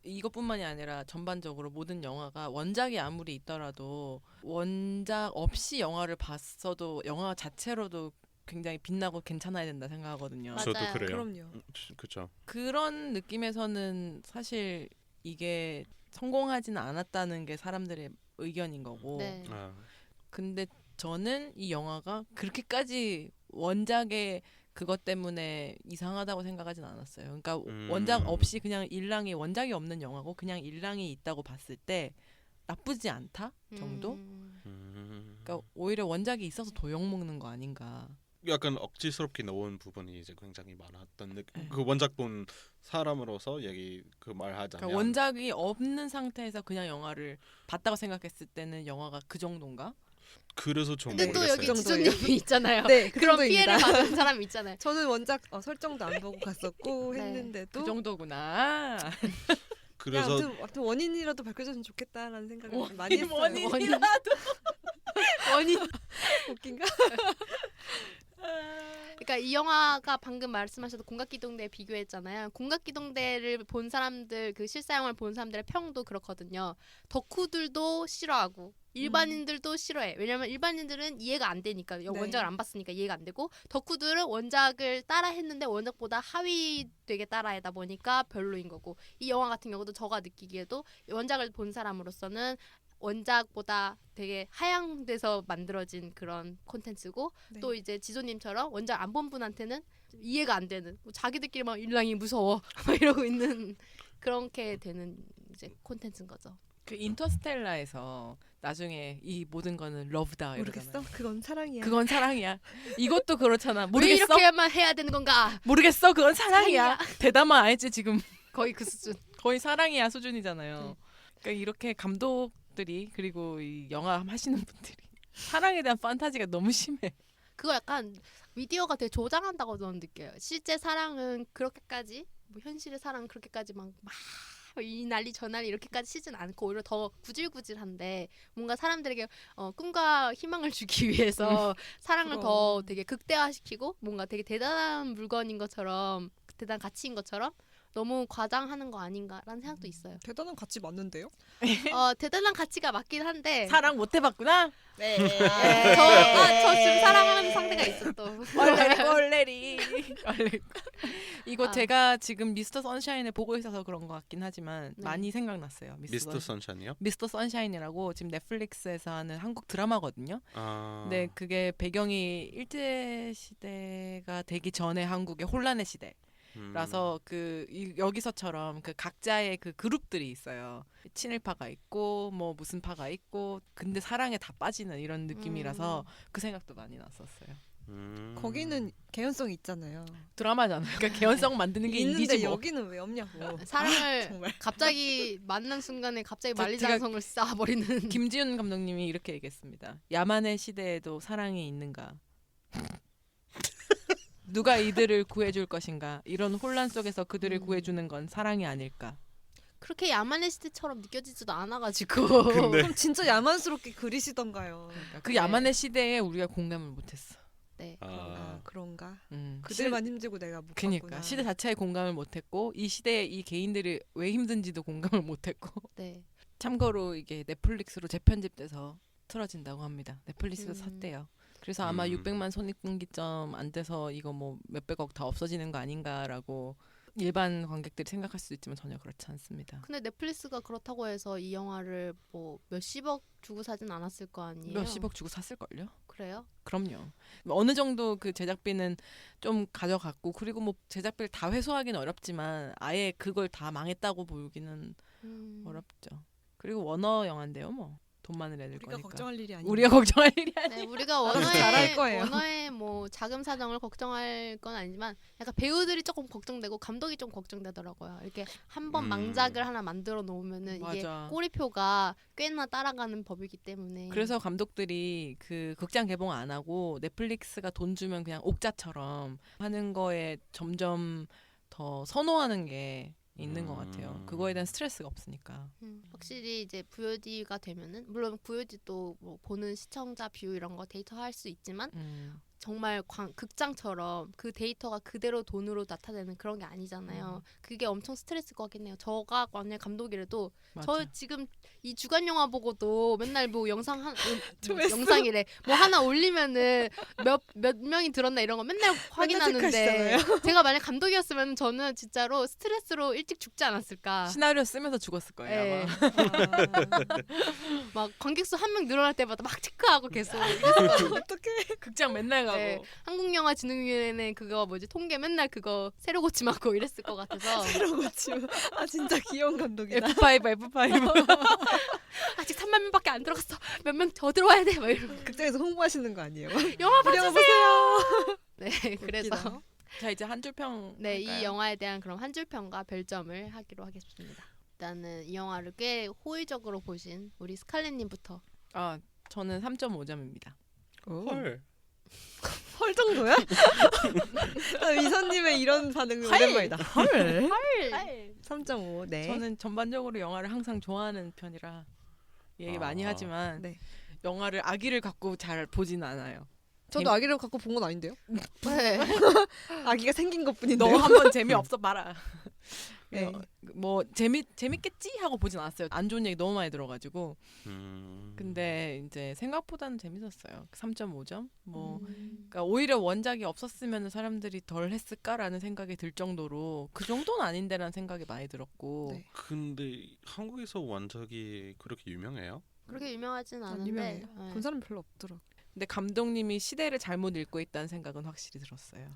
이것뿐만이 아니라 전반적으로 모든 영화가 원작이 아무리 있더라도 원작 없이 영화를 봤어도 영화 자체로도 굉장히 빛나고 괜찮아야 된다 생각하거든요. 맞아요. 저도 그래요. 그럼요. 그렇죠. 그런 느낌에서는 사실 이게 성공하지는 않았다는 게 사람들의 의견인 거고. 네. 아, 근데 저는 이 영화가 그렇게까지 원작의 그것 때문에 이상하다고 생각하진 않았어요. 그러니까 원작 없이 그냥 일랑이 원작이 없는 영화고 그냥 일랑이 있다고 봤을 때 나쁘지 않다 정도? 그러니까 오히려 원작이 있어서 더 욕먹는 거 아닌가. 약간 억지스럽게 넣은 부분이 이제 굉장히 많았던 느낌. 그 원작 본 사람으로서 얘기 그 말하자면 그러니까 원작이 없는 상태에서 그냥 영화를 봤다고 생각했을 때는 영화가 그 정도인가? 그래서 좀 근데 또 여기 모르겠어요. 지조님이 있잖아요. 네, 그 그런 정도입니다. 피해를 받은 사람이 있잖아요. 저는 원작 설정도 안 보고 갔었고 네. 했는데도 그 정도구나. 그래서 아무튼 원인이라도 밝혀졌으면 좋겠다라는 생각을 많이 했어요. 원인이라도. 원인 웃긴가? 그러니까 이 영화가 방금 말씀하셨던 공각기동대 비교했잖아요. 공각기동대를 본 사람들 그 실사영화를 본 사람들의 평도 그렇거든요. 덕후들도 싫어하고 일반인들도 싫어해. 왜냐면 일반인들은 이해가 안 되니까 네. 원작을 안 봤으니까 이해가 안 되고 덕후들은 원작을 따라 했는데 원작보다 하위 되게 따라하다 보니까 별로인 거고 이 영화 같은 경우도 저가 느끼기에도 원작을 본 사람으로서는 원작보다 되게 하향돼서 만들어진 그런 콘텐츠고 네. 또 이제 지소님처럼 원작 안 본 분한테는 이해가 안 되는 자기들끼리 막 일랑이 무서워 막 이러고 있는 그렇게 되는 이제 콘텐츠인 거죠. 그 인터스텔라에서 나중에 이 모든 거는 러브다 모르겠어? 이러잖아요. 그건 사랑이야. 그건 사랑이야. 이것도 그렇잖아. 왜 모르겠어? 이렇게만 해야 되는 건가? 모르겠어. 그건 사랑이야. 대담아 알지 지금. 거의 그 수준. 거의 사랑이야 수준이잖아요. 그러니까 이렇게 감독들이 그리고 이 영화 하시는 분들이 사랑에 대한 판타지가 너무 심해. 그거 약간 미디어가 되게 조장한다고 저는 느껴요. 실제 사랑은 그렇게까지 뭐 현실의 사랑은 그렇게까지 막 이 난리 저 난리 이렇게까지 치진 않고 오히려 더 구질구질한데 뭔가 사람들에게 꿈과 희망을 주기 위해서 사랑을 그럼. 더 되게 극대화시키고 뭔가 되게 대단한 물건인 것처럼 대단한 가치인 것처럼 너무 과장하는 거 아닌가라는 생각도 있어요. 대단한 가치 맞는데요? 대단한 가치가 맞긴 한데 사랑 못 해봤구나. 네. 저 지금 사랑하는 상대가 있어 또. 얼레리. 이거 아. 제가 지금 미스터 선샤인을 보고 있어서 그런 것 같긴 하지만 네. 많이 생각났어요. 미스터 선샤인이요? 미스터 선샤인이라고 지금 넷플릭스에서 하는 한국 드라마거든요. 아. 네, 그게 배경이 일제 시대가 되기 전에 한국의 혼란의 시대. 라서 여기서처럼 그 각자의 그 그룹들이 있어요. 친일파가 있고 뭐 무슨 파가 있고 근데 사랑에 다 빠지는 이런 느낌이라서 그 생각도 많이 났었어요. 거기는 개연성이 있잖아요. 드라마잖아요. 그러니까 개연성 만드는 게 있는데 인디지 뭐. 여기는 왜 없냐고. 사랑을 정말. 갑자기 만난 순간에 갑자기 제가 만리장성을 쌓아버리는. 김지훈 감독님이 이렇게 얘기했습니다. 야만의 시대에도 사랑이 있는가? 누가 이들을 구해줄 것인가? 이런 혼란 속에서 그들을 구해주는 건 사랑이 아닐까? 그렇게 야만의 시대처럼 느껴지지도 않아가지고. 근데 그럼 진짜 야만스럽게 그리시던가요. 그러니까 그 야만의 시대에 우리가 공감을 못했어. 네. 아, 그런가? 음. 그들만 힘들고 내가 못 그러니까 봤구나. 시대 자체에 공감을 못했고 이 시대에 이 개인들이 왜 힘든지도 공감을 못했고 네. 참고로 이게 넷플릭스로 재편집돼서 틀어진다고 합니다. 넷플릭스도 샀대요. 그래서 아마 600만 손익분기점 안 돼서 이거 뭐 몇백억 다 없어지는 거 아닌가라고 일반 관객들이 생각할 수도 있지만 전혀 그렇지 않습니다. 근데 넷플릭스가 그렇다고 해서 이 영화를 뭐 몇십억 주고 사진 않았을 거 아니에요? 몇십억 주고 샀을걸요? 그래요? 그럼요. 어느 정도 그 제작비는 좀 가져갔고 그리고 뭐 제작비를 다 회수하기는 어렵지만 아예 그걸 다 망했다고 보기는 어렵죠. 그리고 워너 영화인데요, 뭐 돈 많은 애들 우리가 거니까. 걱정할 일이 아니에요. 우리가 걱정할 일이 아니. 네, 우리가 알아서 잘할 거예요. 원어의 뭐 자금 사정을 걱정할 건 아니지만 약간 배우들이 조금 걱정되고 감독이 좀 걱정되더라고요. 이렇게 한번 망작을 하나 만들어 놓으면은 이게 맞아. 꼬리표가 꽤나 따라가는 법이기 때문에. 그래서 감독들이 그 극장 개봉 안 하고 넷플릭스가 돈 주면 그냥 옥자처럼 하는 거에 점점 더 선호하는 게 있는 것 같아요. 그거에 대한 스트레스가 없으니까. 확실히 이제 VOD가 되면은 물론 VOD도 뭐 보는 시청자 뷰 이런 거 데이터 할 수 있지만 정말 극장처럼 그 데이터가 그대로 돈으로 나타내는 그런 게 아니잖아요. 그게 엄청 스트레스일 것 같긴 해요. 저가 만약 감독이라도 맞아. 저 지금 이 주간 영화 보고도 맨날 뭐 영상 조회수. 영상이래 뭐 하나 올리면은 몇 명이 들었나 이런 거 맨날 확인하는데 체크하시잖아요. 제가 만약 감독이었으면 저는 진짜로 스트레스로 일찍 죽지 않았을까. 시나리오 쓰면서 죽었을 거예요. 네. 아마. 막 관객수 한 명 늘어날 때마다 막 체크하고 계속 이랬었거든요. 어떡해. 극장 맨날 가고. 네, 한국영화진흥위원회는 그거 통계 맨날 그거 새로 고침하고 이랬을 것 같아서 새로 고치고. 아 진짜 귀여운 감독이다. F5. 아직 3만 명밖에 안 들어갔어. 몇 명 더 들어와야 돼. 막 이러고. 극장에서 홍보하시는 거 아니에요? 영화 우리 영화 봐주세요. 네, 그래서 웃기다. 자 이제 한 줄 평. 네, 할까요? 이 영화에 대한 그럼 한 줄 평과 별점을 하기로 하겠습니다. 일단은 이 영화를 꽤 호의적으로 보신 우리 스칼렛님부터. 아 저는 3.5점입니다. 헐. 헐 정도야? 나 미선님의 이런 반응 오랜만이다. 헐. 3.5. 네. 저는 전반적으로 영화를 항상 좋아하는 편이라 얘기 많이 하지만 네. 영화를 악의를 갖고 잘 보진 않아요. 저도 아기를 갖고 본 건 아닌데요. 네. 아기가 생긴 것뿐인데. 너 한번 재미없어 봐라. 네. 뭐 재밌겠지 하고 보진 않았어요. 안 좋은 얘기 너무 많이 들어가지고. 근데 이제 생각보다는 재밌었어요. 3.5점. 뭐 그러니까 오히려 원작이 없었으면 사람들이 덜 했을까라는 생각이 들 정도로 그 정도는 아닌데라는 생각이 많이 들었고. 네. 근데 한국에서 원작이 그렇게 유명해요? 그렇게 유명하진 안 않은데 유명해요. 네. 본 사람 별로 없더라고. 근데 감독님이 시대를 잘못 읽고 있다는 생각은 확실히 들었어요.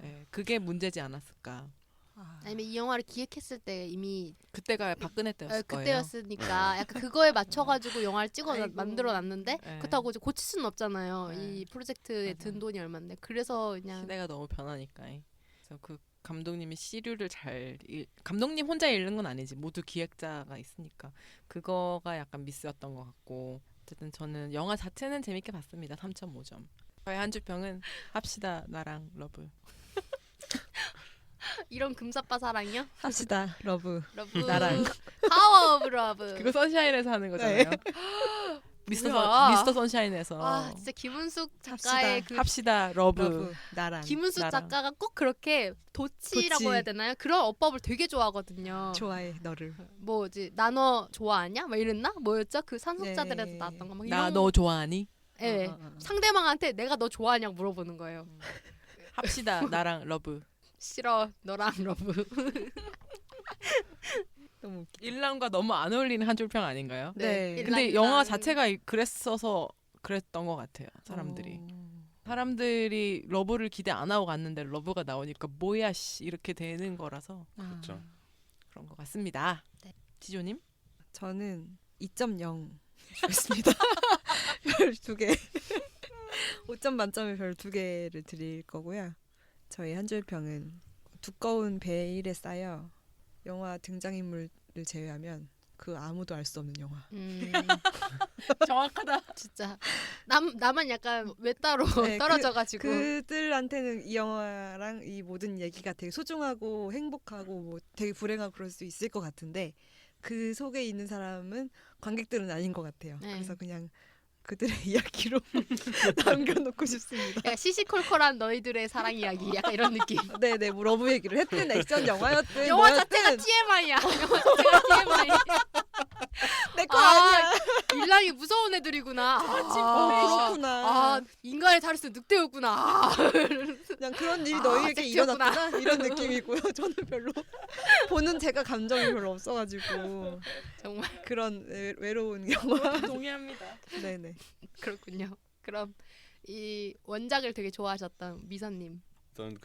예, 그게 문제지 않았을까. 아니면 이 영화를 기획했을 때 이미 그때가 박근혜 때였을 거예요. 그때였으니까 약간 그거에 맞춰가지고 영화를 찍어 아이고. 만들어놨는데 네. 그렇다고 이제 고칠 수는 없잖아요. 네. 이 프로젝트에 든 돈이 얼마인데 그래서 그냥 시대가 너무 변하니까. 그래서 그 감독님이 시류를 감독님 혼자 읽는 건 아니지. 모두 기획자가 있으니까 그거가 약간 미스였던 것 같고. 어쨌든 저는 영화 자체는 재밌게 봤습니다. 3.5점. 저의 한 줄평은 합시다 나랑 러브. 이런 금사빠 사랑이요? 합시다 러브. 러브 나랑. 파워 오브 러브. 그거 선샤인에서 하는 거잖아요. 뭐야? 미스터 선샤인에서 아 진짜 김은숙 작가의 합시다. 그 합시다 러브. 러브 나랑. 김은숙 나랑. 작가가 꼭 그렇게 도치라고 도치. 해야 되나요? 그런 어법을 되게 좋아하거든요. 좋아해 너를. 뭐지 나 너 좋아하냐? 막 이랬나? 뭐였죠? 그 산속자들에서 네. 나왔던 거. 막 나 이런 너 좋아하니? 예. 상대방한테 내가 너 좋아하냐고 물어보는 거예요. 합시다 나랑 러브. 싫어 너랑 러브. 너무 웃기. 일랑과 너무 안 어울리는 한 줄평 아닌가요? 네. 근데 일랑. 영화 자체가 그랬어서 그랬던 것 같아요. 사람들이. 어. 사람들이 러브를 기대 안 하고 갔는데 러브가 나오니까 뭐야 씨 이렇게 되는 거라서 그렇죠. 그런 것 같습니다. 네. 지조님? 저는 2.0 주겠습니다. 별 2개. 5점 만점에 별 2개를 드릴 거고요. 저희 한 줄 평은 두꺼운 베일에 쌓여 영화 등장인물을 제외하면 그 아무도 알 수 없는 영화. 정확하다. 진짜 나만 약간 외따로 네, 떨어져가지고 그들한테는 이 영화랑 이 모든 얘기가 되게 소중하고 행복하고 뭐 되게 불행하고 그럴 수 있을 것 같은데 그 속에 있는 사람은 관객들은 아닌 것 같아요. 네. 그래서 그냥 그들의 이야기로 남겨놓고 싶습니다. 약간 시시콜콜한 너희들의 사랑 이야기 약간 이런 느낌. 네네, 뭐 러브 얘기를 했든 액션 영화였든 영화 뭐였든 자체가 TMI야. 영화 자체가 TMI. 내 거 아니야. 일랑이 무서운 애들이구나. 그렇구나. 아 인간의 자릿수 늑대였구나. 아, 그냥 그런 일이 아, 너희에게 섹시였구나. 일어났구나 이런 느낌이고요. 저는 별로 보는 제가 감정이 별로 없어가지고 정말 그런 외로운 영화. 동의합니다. 네네. 그렇군요. 그럼 이 원작을 되게 좋아하셨던 미선님. 어떤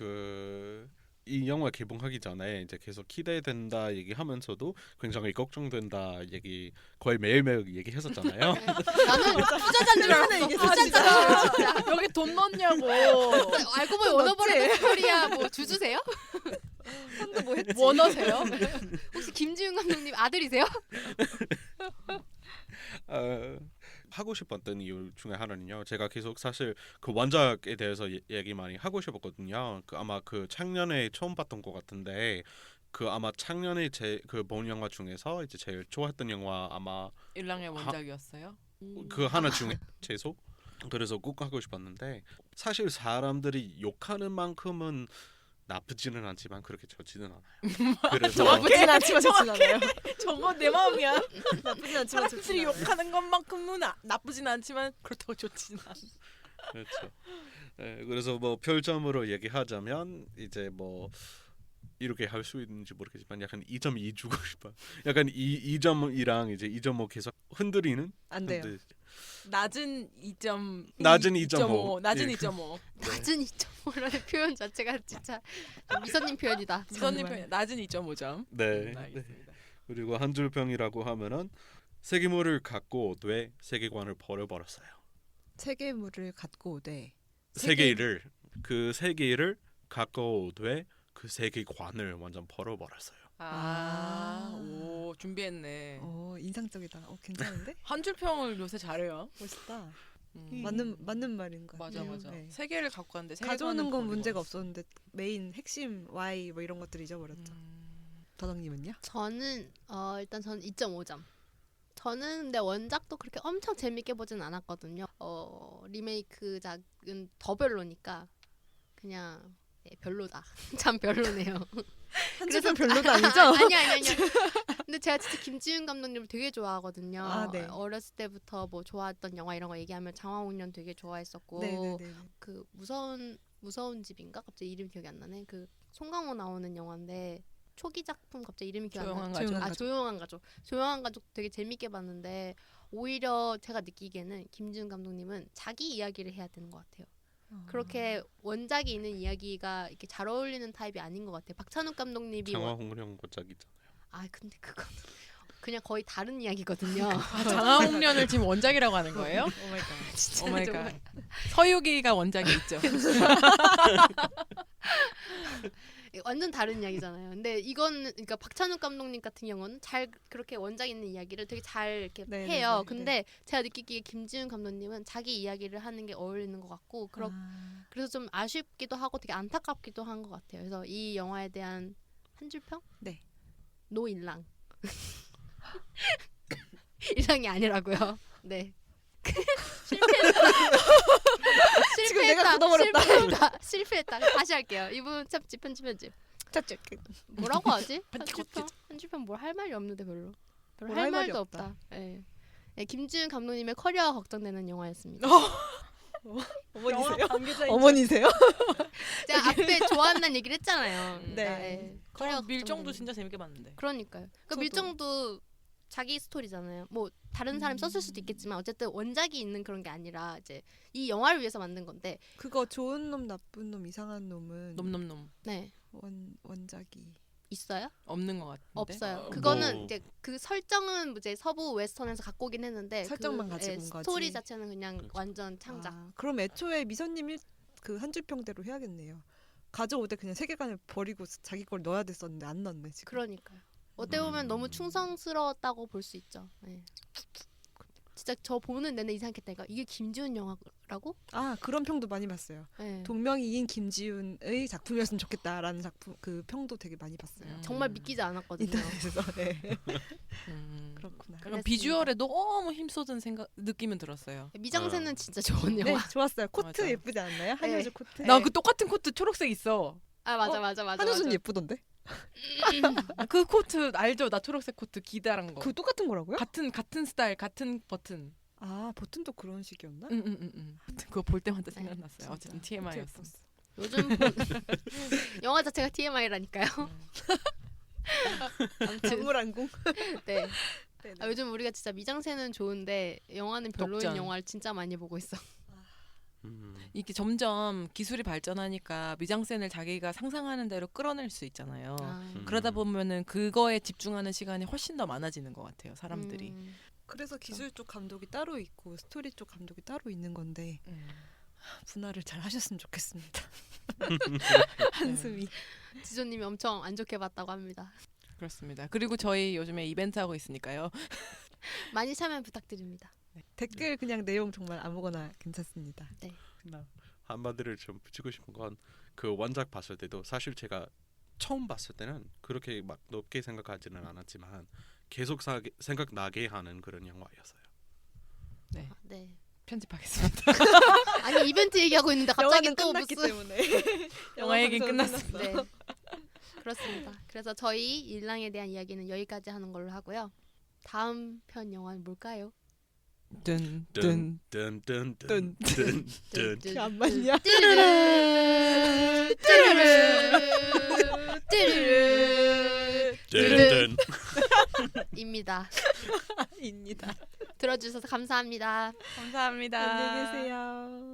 이 영화 개봉하기 전에 이제 계속 기대된다 얘기하면서도 굉장히 걱정된다 얘기 거의 매일매일 얘기했었잖아요. 나는 투자자인 줄 알았어. 투자자 진짜. 여기 돈 넣냐고. 알고 보니 워너버레드 스토리야. 뭐 주주세요? 선도 뭐 했지? 원어세요? 혹시 김지훈 감독님 아들이세요? 하고 싶었던 이유 중에 하나는요. 제가 계속 사실 그 원작에 대해서 얘기 많이 하고 싶었거든요. 아마 작년에 처음 봤던 것 같은데 아마 작년에 본 영화 중에서 이제 제일 좋아했던 영화 아마 일랑의 원작이었어요? 하나 중에 최소. 그래서 꼭 하고 싶었는데 사실 사람들이 욕하는 만큼은 나쁘지는 않지만 그렇게 좋지는 않아요. 그래서 나쁘진 않지만 좋진 않아요. 저거 내 마음이야. 나쁘진 않지만 사람들이 좋진 않아요. 욕하는 것만큼은 나쁘진 않지만 그렇다고 좋지는 않아. 그렇죠. 네, 그래서 뭐 별점으로 얘기하자면 이제 뭐 이렇게 할 수 있는지 모르겠지만 약간 2.2 주고 싶어요. 약간 2.2랑 이제 2.5 계속 흔들리는. 안 돼요. 낮은 2.5. 낮은 2.5. 낮은 예. 2.5. 낮은 2.5라는 표현 자체가 진짜 미선님 표현이다. 미선님 정말. 표현 낮은 2.5점. 네. 네. 알겠습니다. 그리고 한 줄 평이라고 하면은 세계물을 갖고 오되 세계관을 버려버렸어요. 세계물을 갖고 오되 세계를 갖고 오되 그 세계관을 완전 버려버렸어요. 오 준비했네. 인상적이다. 괜찮은데? 한 줄 평을 요새 잘해요. 멋있다. 음. 맞는 말인 것 맞아 같아요. 맞아. 네. 세계를 갖고 갔는데 가져오는 건 문제가 없어. 없었는데 메인 핵심 Y 뭐 이런 것들 잊어버렸죠. 더덕님은요? 저는 일단 저는 2.5점. 저는 근데 원작도 그렇게 엄청 재밌게 보진 않았거든요. 리메이크작은 더 별로니까 그냥 별로다. 참 별로네요. 한줄평 별로도 아니죠? 아니. 근데 제가 진짜 김지훈 감독님을 되게 좋아하거든요. 아, 네. 어렸을 때부터 뭐 좋아했던 영화 이런 거 얘기하면 장화홍련 되게 좋아했었고 네네네. 그 무서운 집인가 갑자기 이름이 기억이 안 나네. 그 송강호 나오는 영화인데 초기 작품 갑자기 이름이 기억이 안 나. 조용한 가족. 조용한 가족. 조용한 가족 되게 재밌게 봤는데 오히려 제가 느끼기에는 김지훈 감독님은 자기 이야기를 해야 되는 것 같아요. 그렇게 원작이 있는 이야기가 이렇게 잘 어울리는 타입이 아닌 것 같아요. 박찬욱 감독님이 장화홍련 원작이잖아요. 근데 그건 그냥 거의 다른 이야기거든요. 장화홍련을 지금 원작이라고 하는 거예요? 오마이갓. 진짜 오마이갓. 정말. 서유기가 원작이 있죠. 완전 다른 이야기잖아요. 근데 이거는 그러니까 박찬욱 감독님 같은 경우는 잘 그렇게 원작 있는 이야기를 되게 잘 이렇게 네네네, 해요. 네. 근데 제가 느끼기에 김지훈 감독님은 자기 이야기를 하는 게 어울리는 것 같고 그래서 좀 아쉽기도 하고 되게 안타깝기도 한 것 같아요. 그래서 이 영화에 대한 한 줄평? 네. 노일랑. 일랑이 아니라고요. 네. 지금 내가 굳어버렸다. 실패했다. 다시 할게요. 이분 편집. 짭짭. 뭐라고 하지? 한줄평 뭘 할 말이 없는데 별로 뭘 할 할 말이 말도 없다. 없다. 예. 네, 김지훈 감독님의 커리어가 걱정되는 영화였습니다. 어머니세요? 어머니세요? 제가 앞에 좋아한다는 얘기를 했잖아요. 네. 그러니까, 예. 커리어가 밀정도 걱정되는. 진짜 재밌게 봤는데. 그러니까요. 그 저도. 밀정도 자기 스토리잖아요. 뭐 다른 사람이 썼을 수도 있겠지만 어쨌든 원작이 있는 그런 게 아니라 이제 이 영화를 위해서 만든 건데. 그거 좋은 놈 나쁜 놈 이상한 놈은 놈놈놈 네. 원작이 있어요? 없는 것 같은데. 없어요. 어, 그거는 뭐. 이제 그 설정은 이제 서부 웨스턴에서 갖고 오긴 했는데 설정만 그, 가지고 예, 온 거지. 스토리 자체는 그냥 그렇죠. 완전 창작. 그럼 애초에 미선님이 그 한 줄평대로 해야겠네요. 가져올 때 그냥 세계관을 버리고 자기 걸 넣어야 됐었는데 안 넣네 지금. 그러니까요. 어떻게 보면 너무 충성스러웠다고 볼 수 있죠. 네. 진짜 저 보는 내내 이상했다니까. 이게 김지훈 영화라고? 그런 평도 많이 봤어요. 네. 동명이인 김지훈의 작품이었으면 좋겠다라는 작품 그 평도 되게 많이 봤어요. 정말 믿기지 않았거든요. 인터넷에서. 네. 그랬습니다. 그렇구나. 약간 비주얼에 너무 힘쏟은 느낌은 들었어요. 미장센은 진짜 좋은 네, 영화. 좋았어요. 코트 맞아. 예쁘지 않나요? 한효주 코트. 네. 나 그 똑같은 코트 초록색 있어. 맞아. 한효주는 예쁘던데? 그 코트 알죠? 나 초록색 코트 기다란 거. 그 똑같은 거라고요? 같은 스타일, 같은 버튼. 버튼도 그런 식이었나? 응. 그거 볼 때마다 네, 생각났어요. 어쨌든 코트 TMI였어. 예뻤어. 요즘 영화 자체가 TMI라니까요. 아무튼 전물항공. 네. 네네. 요즘 우리가 진짜 미장센은 좋은데 영화는 별로인 독전. 영화를 진짜 많이 보고 있어. 이게 점점 기술이 발전하니까 미장센을 자기가 상상하는 대로 끌어낼 수 있잖아요. 그러다 보면은 그거에 집중하는 시간이 훨씬 더 많아지는 것 같아요. 사람들이. 그래서 기술 쪽 감독이 따로 있고 스토리 쪽 감독이 따로 있는 건데 분할을 잘 하셨으면 좋겠습니다. 한숨이. 지조님이 엄청 안 좋게 봤다고 합니다. 그렇습니다. 그리고 저희 요즘에 이벤트 하고 있으니까요. 많이 참여 부탁드립니다. 댓글 그냥 내용 정말 아무거나 괜찮습니다. 한마디를 좀 붙이고 싶은 건 그 원작 봤을 때도 사실 제가 처음 봤을 때는 그렇게 막 높게 생각하지는 않았지만 계속 생각나게 하는 그런 영화였어요. 네. 네. 편집하겠습니다. 아니 이벤트 얘기하고 있는데 갑자기 영화는 또 끝났기 무슨 때문에. 영화 얘기 방송은 끝났습니다. 끝났어. 네. 그렇습니다. 그래서 저희 일랑에 대한 이야기는 여기까지 하는 걸로 하고요. 다음 편 영화는 뭘까요? 뚠뚠 뚠뚠뚠뚠뚠 그게 안 맞냐? 뚜루루 뚜루루 뚜루루 입니다. 입니다. 들어주셔서 감사합니다. 감사합니다. 안녕히 계세요.